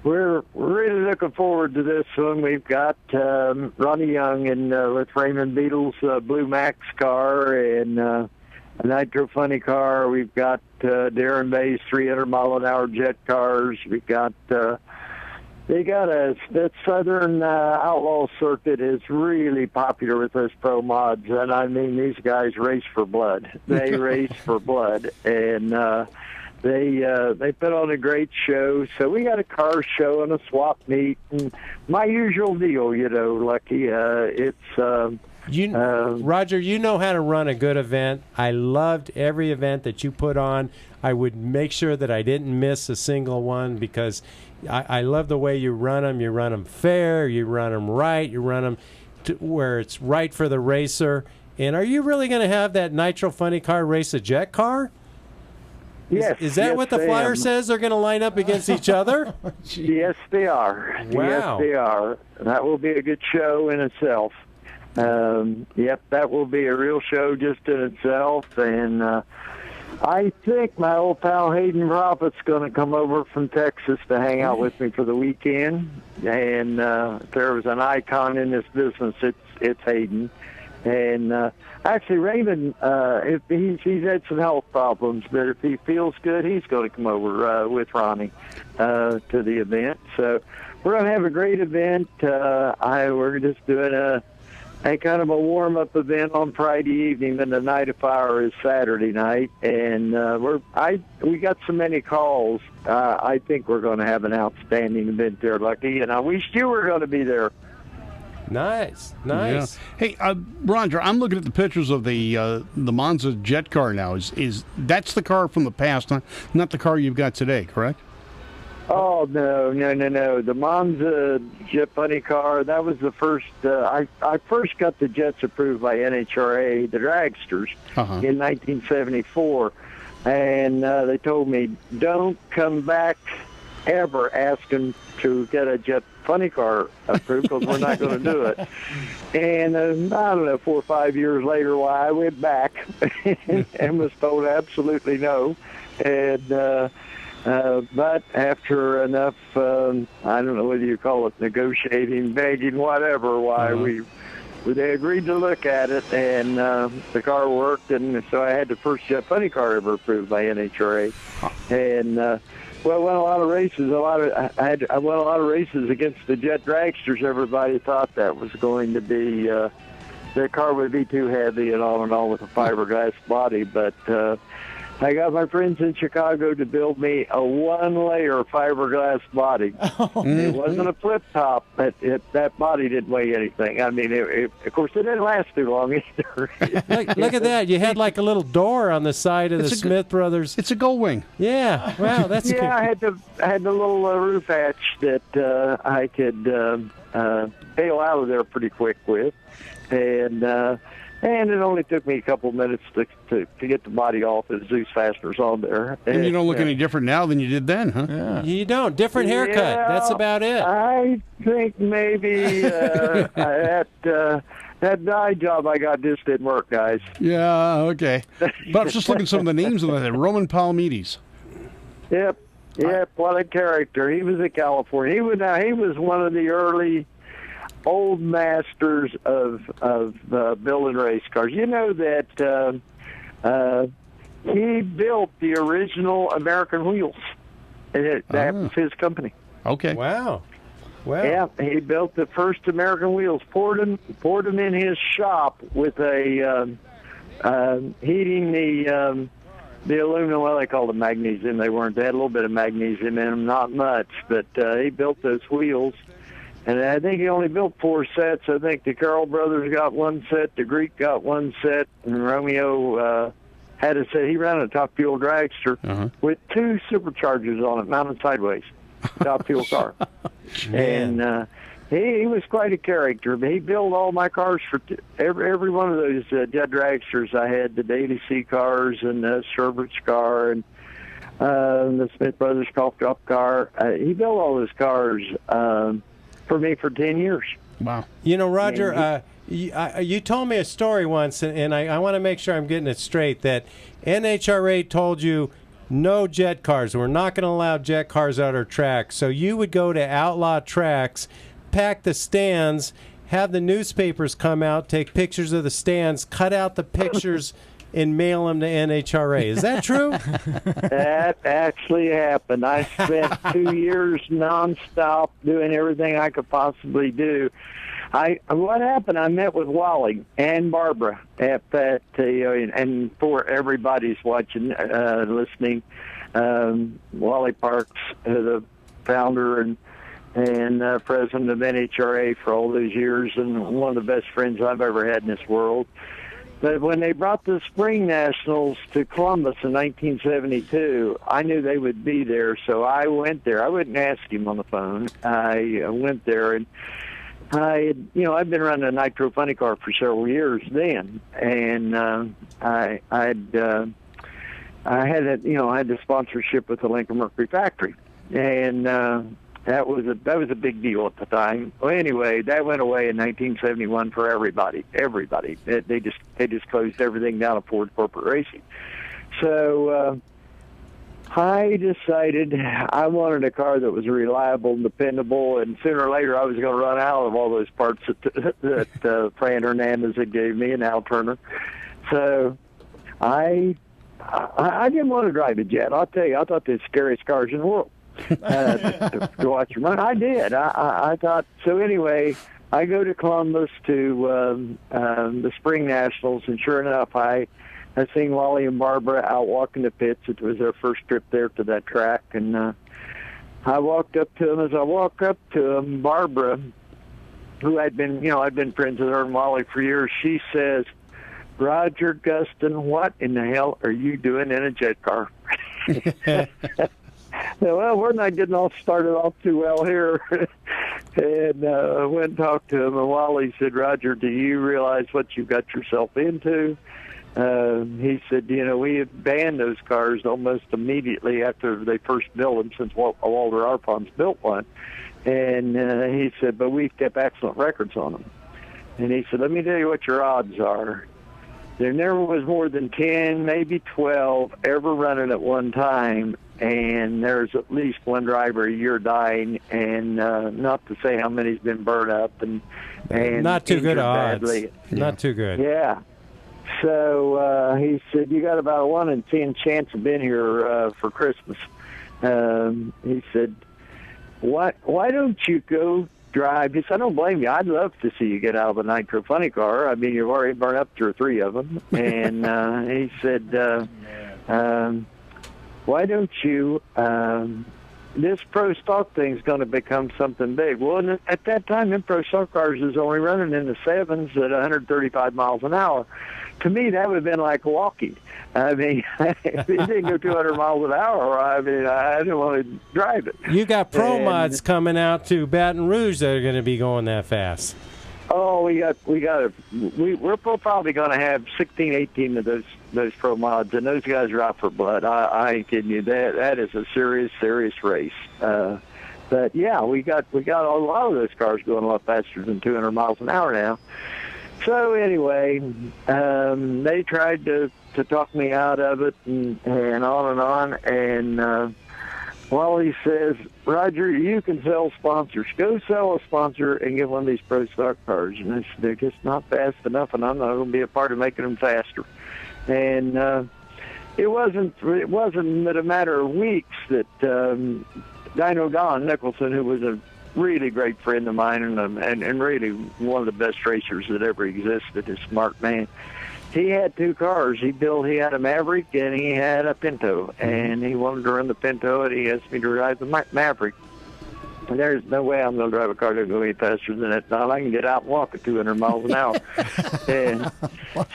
we're really looking forward to this one. We've got Ronnie Young and with Raymond Beadle's Blue Max car, and a Nitro Funny Car. We've got Darren Bay's 300-mile-an-hour jet cars. We got that Southern Outlaw circuit is really popular with those pro mods, and I mean these guys race for blood. They race for blood, and they put on a great show. So we got a car show and a swap meet, and my usual deal, Lucky. Roger, you know how to run a good event. I loved every event that you put on. I would make sure that I didn't miss a single one because I love the way you run them. You run them fair. You run them right. You run them to where it's right for the racer. And are you really going to have that Nitro Funny Car race a jet car? Yes. Is that what the flyer says? They're going to line up against each other? Yes, they are. Wow. Yes, they are. That will be a good show in itself. Yep, that will be a real show just in itself. And I think my old pal Hayden Prophet's going to come over from Texas to hang out with me for the weekend. And if there was an icon in this business, it's Hayden. And actually, Raymond, if he's had some health problems, but if he feels good, he's going to come over with Ronnie to the event. So we're going to have a great event. We're just doing a kind of a warm-up event on Friday evening, and the Night of Fire is Saturday night. And we got so many calls. I think we're going to have an outstanding event there, Lucky. And I wish you were going to be there. Nice. Yeah. Hey, Roger, I'm looking at the pictures of the Monza jet car now. Is that's the car from the past, not the car you've got today, correct? Oh, no. The Monza Jet Funny Car, that was the first. I first got the jets approved by NHRA, the dragsters, in 1974. And they told me, don't come back ever asking to get a Jet Funny Car approved because we're not going to do it. And I don't know, 4 or 5 years later, why I went back and was told absolutely no. And but after enough, I don't know whether you call it negotiating, begging, whatever, they agreed to look at it, and the car worked, and so I had the first Jet Funny Car ever approved by NHRA. And I won a lot of races. I won a lot of races against the Jet Dragsters. Everybody thought that was going to be the car would be too heavy and all with a fiberglass body, but I got my friends in Chicago to build me a one-layer fiberglass body. It wasn't a flip top, but that body didn't weigh anything. I mean, of course, it didn't last too long either. Look at that. You had like a little door on the side of the Smith Brothers. It's a gull wing. Yeah. Wow, that's cool. I had the little roof hatch that I could bail out of there pretty quick with. And it only took me a couple of minutes to get the body off the Zeus fasteners on there. And you don't look any different now than you did then, huh? Yeah. You don't. Different haircut. Yeah, that's about it. I think maybe that dye job I got just didn't work, guys. Yeah, okay. But I was just looking at some of the names of that. Roman Palmides. Yep, what a character. He was a California. He was one of the early old masters of building race cars. You know that he built the original American wheels. That was his company. Okay. Wow. Yeah, he built the first American wheels. Poured them in his shop with a heating the aluminum. Well, they called them magnesium. They weren't. They had a little bit of magnesium in them, not much. But he built those wheels. And I think he only built 4 sets. I think the Carroll brothers got 1 set, the Greek got 1 set, and Romeo had a set. He ran a top fuel dragster with 2 superchargers on it, mounted sideways, top fuel car. And he was quite a character. But he built all my cars for every one of those Jet Dragsters. I had the Daily C cars and the Sherbert's car and the Smith Brothers cough drop car. He built all those cars for me for 10 years. Wow. You know, Roger, you told me a story once, and I want to make sure I'm getting it straight, that NHRA told you no jet cars. We're not going to allow jet cars out our track. So you would go to outlaw tracks, pack the stands, have the newspapers come out, take pictures of the stands, cut out the pictures and mail them to NHRA. Is that true? That actually happened. I spent 2 years nonstop doing everything I could possibly do. What happened? I met with Wally and Barbara at that, and for everybody's watching, listening, Wally Parks, the founder and president of NHRA for all those years, and one of the best friends I've ever had in this world. But when they brought the Spring Nationals to Columbus in 1972, I knew they would be there, so I went there. I wouldn't ask him on the phone. I went there, and I'd been running a nitro funny car for several years then, and I had the sponsorship with the Lincoln Mercury factory, and that was a big deal at the time. Well, anyway, that went away in 1971 for everybody. They just closed everything down at Ford Corporate Racing. So I decided I wanted a car that was reliable and dependable, and sooner or later I was going to run out of all those parts that Fran Hernandez had gave me and Al Turner. So I didn't want to drive a jet. I'll tell you, I thought they're the scariest cars in the world to watch them run. I did. I thought so. Anyway, I go to Columbus to the Spring Nationals, and sure enough, I seen Wally and Barbara out walking the pits. It was their first trip there to that track, and I walked up to them. As I walked up to them, Barbara, who I'd been friends with her and Wally for years, she says, "Roger Gustin, what in the hell are you doing in a jet car?" Well, we're not getting all started off too well here. And I went and talked to him, and Wally said, "Roger, do you realize what you got yourself into?" He said, we had banned those cars almost immediately after they first built them, since Walter Arpon's built one. And he said, but we've kept excellent records on them. And he said, let me tell you what your odds are. There never was more than 10, maybe 12 ever running at one time, and there's at least one driver a year dying, and not to say how many's been burned up and not too good odds. Badly. Not too good. Yeah. So he said, you got about a 1 in 10 chance of being here for Christmas. He said, why don't you go drive? He said, I don't blame you. I'd love to see you get out of a nitro funny car. I mean, you've already burned up 2 or 3 of them. And he said, why don't you, this pro stock thing's going to become something big. Well, at that time, them pro stock cars was only running in the 7s at 135 miles an hour. To me, that would have been like walking. I mean, if it didn't go 200 miles an hour, I mean, I didn't want to drive it. You got pro mods coming out to Baton Rouge that are going to be going that fast. Oh, we're probably going to have 16, 18 of those pro mods, and those guys are out for blood. I ain't kidding you. That is a serious race. But yeah, we got a lot of those cars going a lot faster than 200 miles an hour now. So anyway, they tried to talk me out of it, and on. And Wally says, Roger, you can sell sponsors. Go sell a sponsor and get one of these pro stock cars. And I said, they're just not fast enough, and I'm not going to be a part of making them faster. And it wasn't but a matter of weeks that Dino Don Nicholson, who was a really great friend of mine and really one of the best racers that ever existed, a smart man. He had 2 cars. He had a Maverick and he had a Pinto, and he wanted to run the Pinto, and he asked me to drive the Maverick. And there's no way I'm going to drive a car that's going to go any faster than that. Now I can get out and walk at 200 miles an hour. And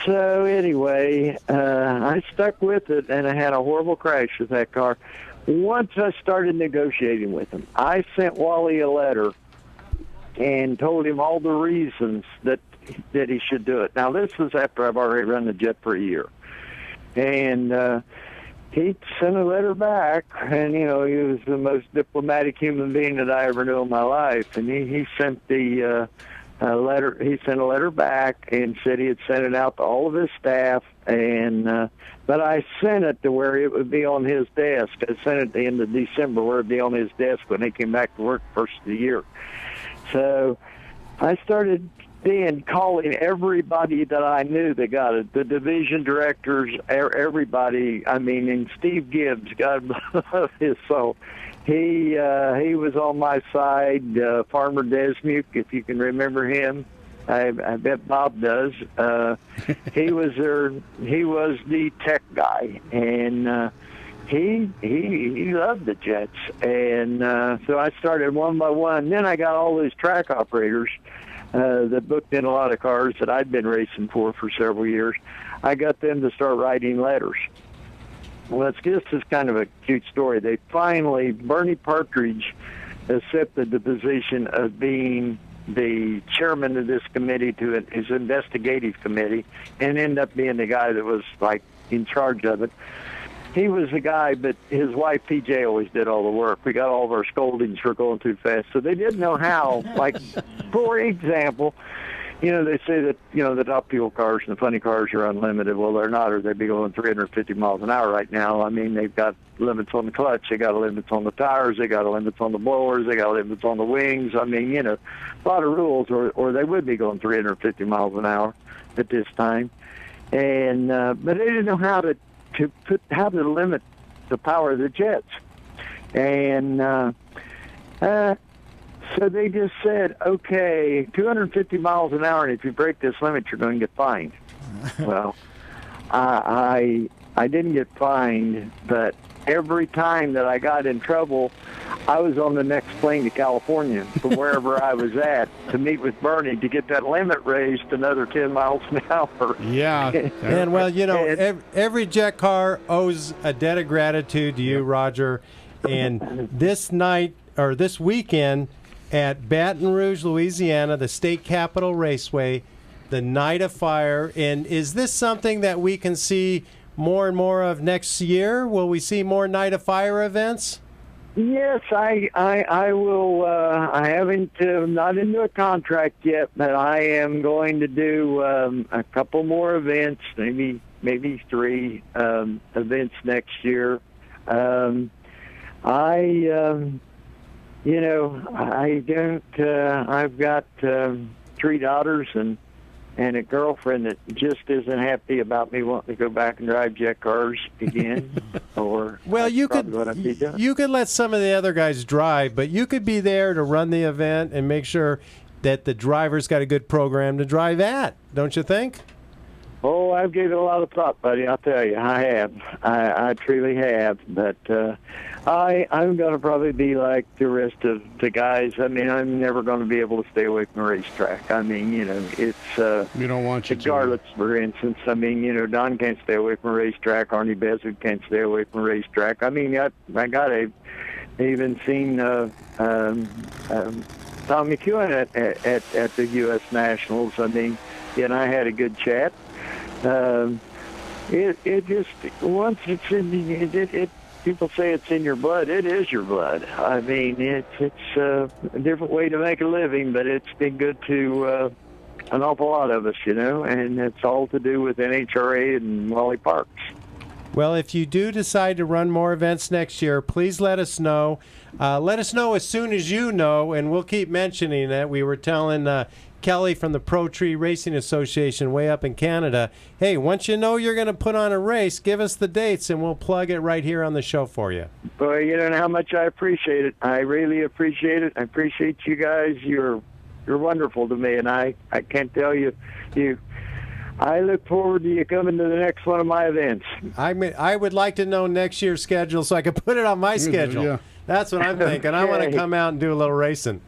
so anyway, I stuck with it, and I had a horrible crash with that car. Once I started negotiating with him, I sent Wally a letter and told him all the reasons that he should do it. Now, this was after I've already run the jet for a year. And he sent a letter back, and, he was the most diplomatic human being that I ever knew in my life. And he sent the letter. He sent a letter back and said he had sent it out to all of his staff, and but I sent it to where it would be on his desk. I sent it at the end of December where it would be on his desk when he came back to work first of the year. So I started then calling everybody that I knew that got it, the division directors, everybody. I mean, and Steve Gibbs, God bless his soul. He was on my side. Farmer Desmuke, if you can remember him. I bet Bob does. He was the tech guy, and he loved the jets. And so I started one by one. Then I got all these track operators that booked in a lot of cars that I'd been racing for several years. I got them to start writing letters. Well, this is kind of a cute story. They finally, Bernie Partridge accepted the position of being the chairman of this committee, to his investigative committee, and ended up being the guy that was like in charge of it. He was the guy, but his wife PJ always did all the work. We got all of our scoldings for going too fast, so they didn't know how. Like, for example, they say that the top fuel cars and the funny cars are unlimited. Well, they're not, or they'd be going 350 miles an hour right now. I mean, they've got limits on the clutch, they got limits on the tires, they got limits on the blowers, they got limits on the wings. I mean, a lot of rules, or they would be going 350 miles an hour at this time. And but they didn't know how to limit the power of the jets. And so they just said, okay, 250 miles an hour, and if you break this limit, you're going to get fined. Well, I didn't get fined, but every time that I got in trouble, I was on the next plane to California from wherever I was at to meet with Bernie to get that limit raised another 10 miles an hour. Yeah. And, well, every jet car owes a debt of gratitude to you, Roger. And this weekend at Baton Rouge, Louisiana, the State Capitol Raceway, the Night of Fire. And is this something that we can see more and more of next year? Will we see more Night of Fire events? Yes, I will. I haven't, not into a contract yet, but I am going to do a couple more events, maybe 3 events next year. I've got 3 daughters and a girlfriend that just isn't happy about me wanting to go back and drive jet cars again. Well, you could let some of the other guys drive, but you could be there to run the event and make sure that the driver's got a good program to drive at, don't you think? Oh, I've given it a lot of thought, buddy. I'll tell you, I have. I truly have. But I'm going to probably be like the rest of the guys. I mean, I'm never going to be able to stay away from a racetrack. I mean, it's you don't want you to. Scarlett's, for instance. I mean, Don can't stay away from a racetrack. Arnie Bezzard can't stay away from a racetrack. I mean, I even seen Tom McEwen at the U.S. Nationals. I mean, and I had a good chat. It just, once it's in people say it's in your blood. It is your blood. I mean, it's a different way to make a living, but it's been good to an awful lot of us, and it's all to do with NHRA and Wally Parks. Well, if you do decide to run more events next year, please let us know. Let us know as soon as you know, and we'll keep mentioning it. We were telling Kelly from the Pro Tree Racing Association way up in Canada, hey, once you know you're going to put on a race, give us the dates and we'll plug it right here on the show for you. Boy, you don't know how much I appreciate it. I really appreciate it. I appreciate you guys. You're wonderful to me, and I can't tell you. I look forward to you coming to the next one of my events. I would like to know next year's schedule so I can put it on my schedule. Yeah. That's what I'm thinking. Okay. I want to come out and do a little racing.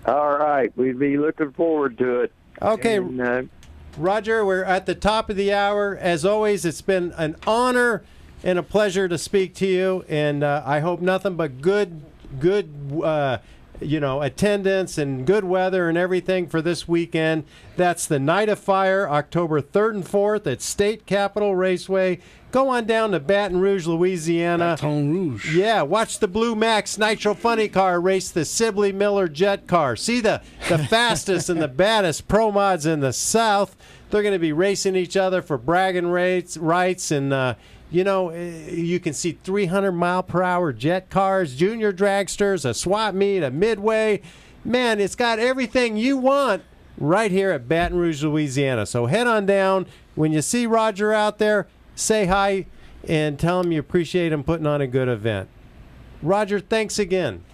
All right. We'd be looking forward to it. Okay. And, Roger, we're at the top of the hour. As always, it's been an honor and a pleasure to speak to you, and I hope nothing but good attendance and good weather and everything for this weekend. That's the Night of Fire, October 3rd and 4th at State Capitol Raceway. Go on down to Baton Rouge, Louisiana. Baton Rouge. Yeah, watch the Blue Max Nitro Funny Car race the Sibley Miller Jet Car. See the fastest and the baddest pro mods in the South. They're going to be racing each other for bragging rights and you can see 300-mile-per-hour jet cars, junior dragsters, a swap meet, a midway. Man, it's got everything you want right here at Baton Rouge, Louisiana. So head on down. When you see Roger out there, say hi and tell him you appreciate him putting on a good event. Roger, thanks again.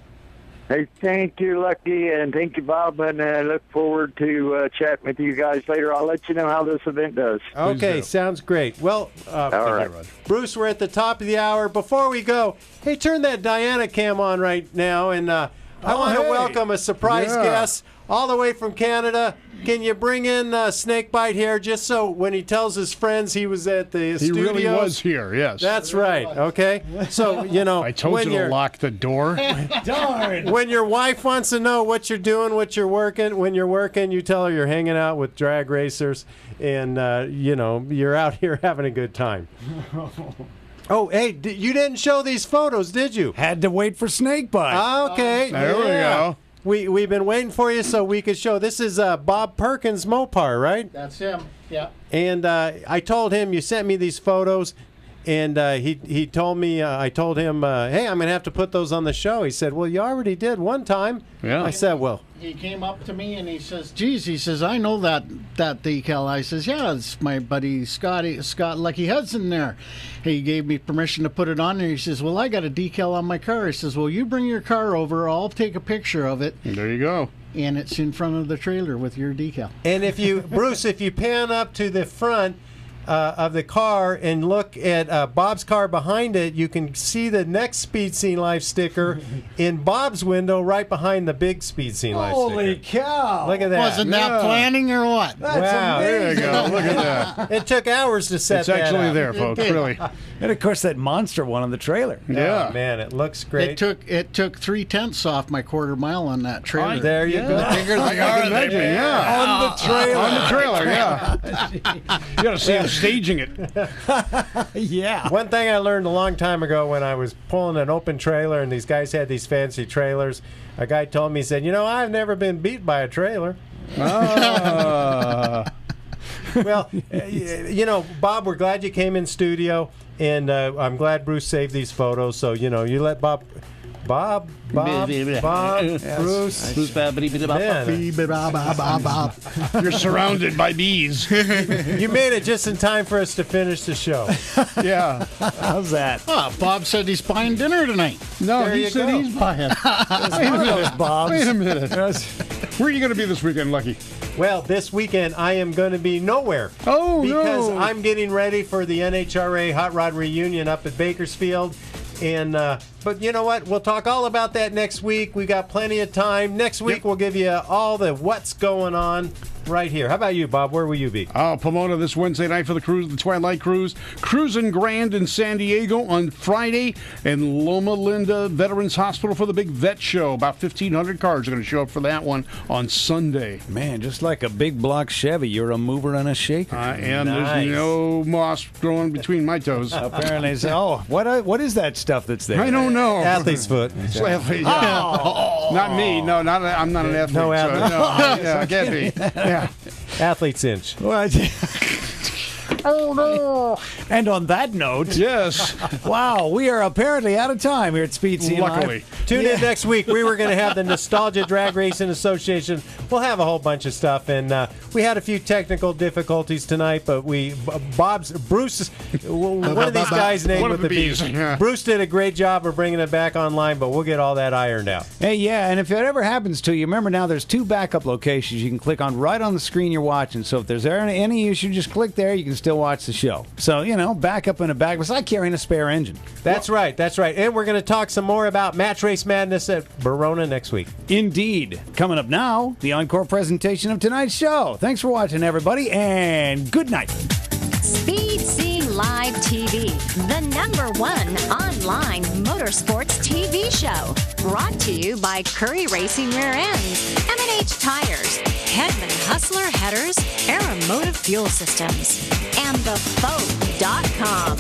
Hey, thank you, Lucky, and thank you, Bob, and I look forward to chatting with you guys later. I'll let you know how this event does. Okay, sounds great. Well, all right. Bruce, we're at the top of the hour. Before we go, hey, turn that Diana cam on right now, and I want to welcome a surprise guest all the way from Canada. Can you bring in Snakebite here just so when he tells his friends he was at the studios? He really was here, yes. That's right, okay? So, I told you to lock the door. Darn. When your wife wants to know what you're doing, what you're working, when you're working, you tell her you're hanging out with drag racers and, you're out here having a good time. Oh, hey, you didn't show these photos, did you? Had to wait for Snakebite. Okay. There we go. We've been waiting for you so we could show. This is Bob Perkins Mopar, right? That's him, yeah. And I told him, you sent me these photos, and he told me, I told him, hey, I'm going to have to put those on the show. He said, well, you already did one time. Yeah. I said, well. He came up to me and he says, geez, he says, I know that decal. I says, yeah, it's my buddy Scott Lucky Hudson there. He gave me permission to put it on there. He says, well, I got a decal on my car. He says, well, you bring your car over. I'll take a picture of it. And there you go. And it's in front of the trailer with your decal. And if you, Bruce, if you pan up to the front of the car and look at Bob's car behind it, you can see the next Speed Scene Live sticker in Bob's window right behind the big Speed Scene Live sticker. Holy cow. Look at that. Wasn't that planning or what? Wow. There you go. Look at that. It took hours to set that up. It's actually there, folks, really. And, of course, that monster one on the trailer. Yeah. Oh, man, it looks great. It took 3/10 off my quarter mile on that trailer. There you go. Bigger I can imagine, yeah. On the trailer. On the trailer, yeah. You got to see him staging it. Yeah. One thing I learned a long time ago when I was pulling an open trailer and these guys had these fancy trailers, a guy told me, he said, I've never been beat by a trailer. Well, Bob, we're glad you came in studio, and I'm glad Bruce saved these photos. So, you let Bob, Bruce. Man. You're surrounded by bees. You made it just in time for us to finish the show. Yeah. How's that? Oh, Bob said he's buying dinner tonight. No, There he you said go. he's buying. Wait a minute, Bob's. Wait a minute. Where are you going to be this weekend, Lucky? Well, this weekend I am going to be nowhere. Oh, because no. I'm getting ready for the NHRA Hot Rod Reunion up at Bakersfield. And but you know what? We'll talk all about that next week. We got plenty of time. Next week we'll give you all the what's going on right here. How about you, Bob? Where will you be? Pomona this Wednesday night for the cruise, the Twilight Cruise. Cruising Grand in San Diego on Friday. And Loma Linda Veterans Hospital for the big vet show. About 1,500 cars are going to show up for that one on Sunday. Man, just like a big block Chevy, you're a mover and a shaker. And Nice. there's no moss growing between my toes. Apparently, what is that stuff that's there? I don't know. Athlete's foot. Athlete, yeah. Not me. No, I'm not an athlete. No athlete. So, no, I can't be. Yeah. Athlete's inch. Oh, no. And on that note, yes. Wow, we are apparently out of time here at Speed Scene Luckily. Live. Tune in next week. We were going to have the Nostalgia Drag Racing Association. We'll have a whole bunch of stuff. And we had a few technical difficulties tonight, but Bruce, one of these guys named with the bees. Yeah. Bruce did a great job of bringing it back online, but we'll get all that ironed out. Hey, yeah, and if it ever happens to you, remember now there's 2 backup locations you can click on right on the screen you're watching. So if there's any issue, just click there. You can still watch the show. So, backup in a bag. It's like carrying a spare engine. That's right. And we're going to talk some more about Match Race Madness at Verona next week. Indeed. Coming up now, the encore presentation of tonight's show. Thanks for watching, everybody, and good night. Speed Scene Live TV, the #1 online motorsports TV show. Brought to you by Curry Racing Rear Ends, M&H Tires, Hedman Hustler Headers, Aeromotive Fuel Systems, and TheFoe.com.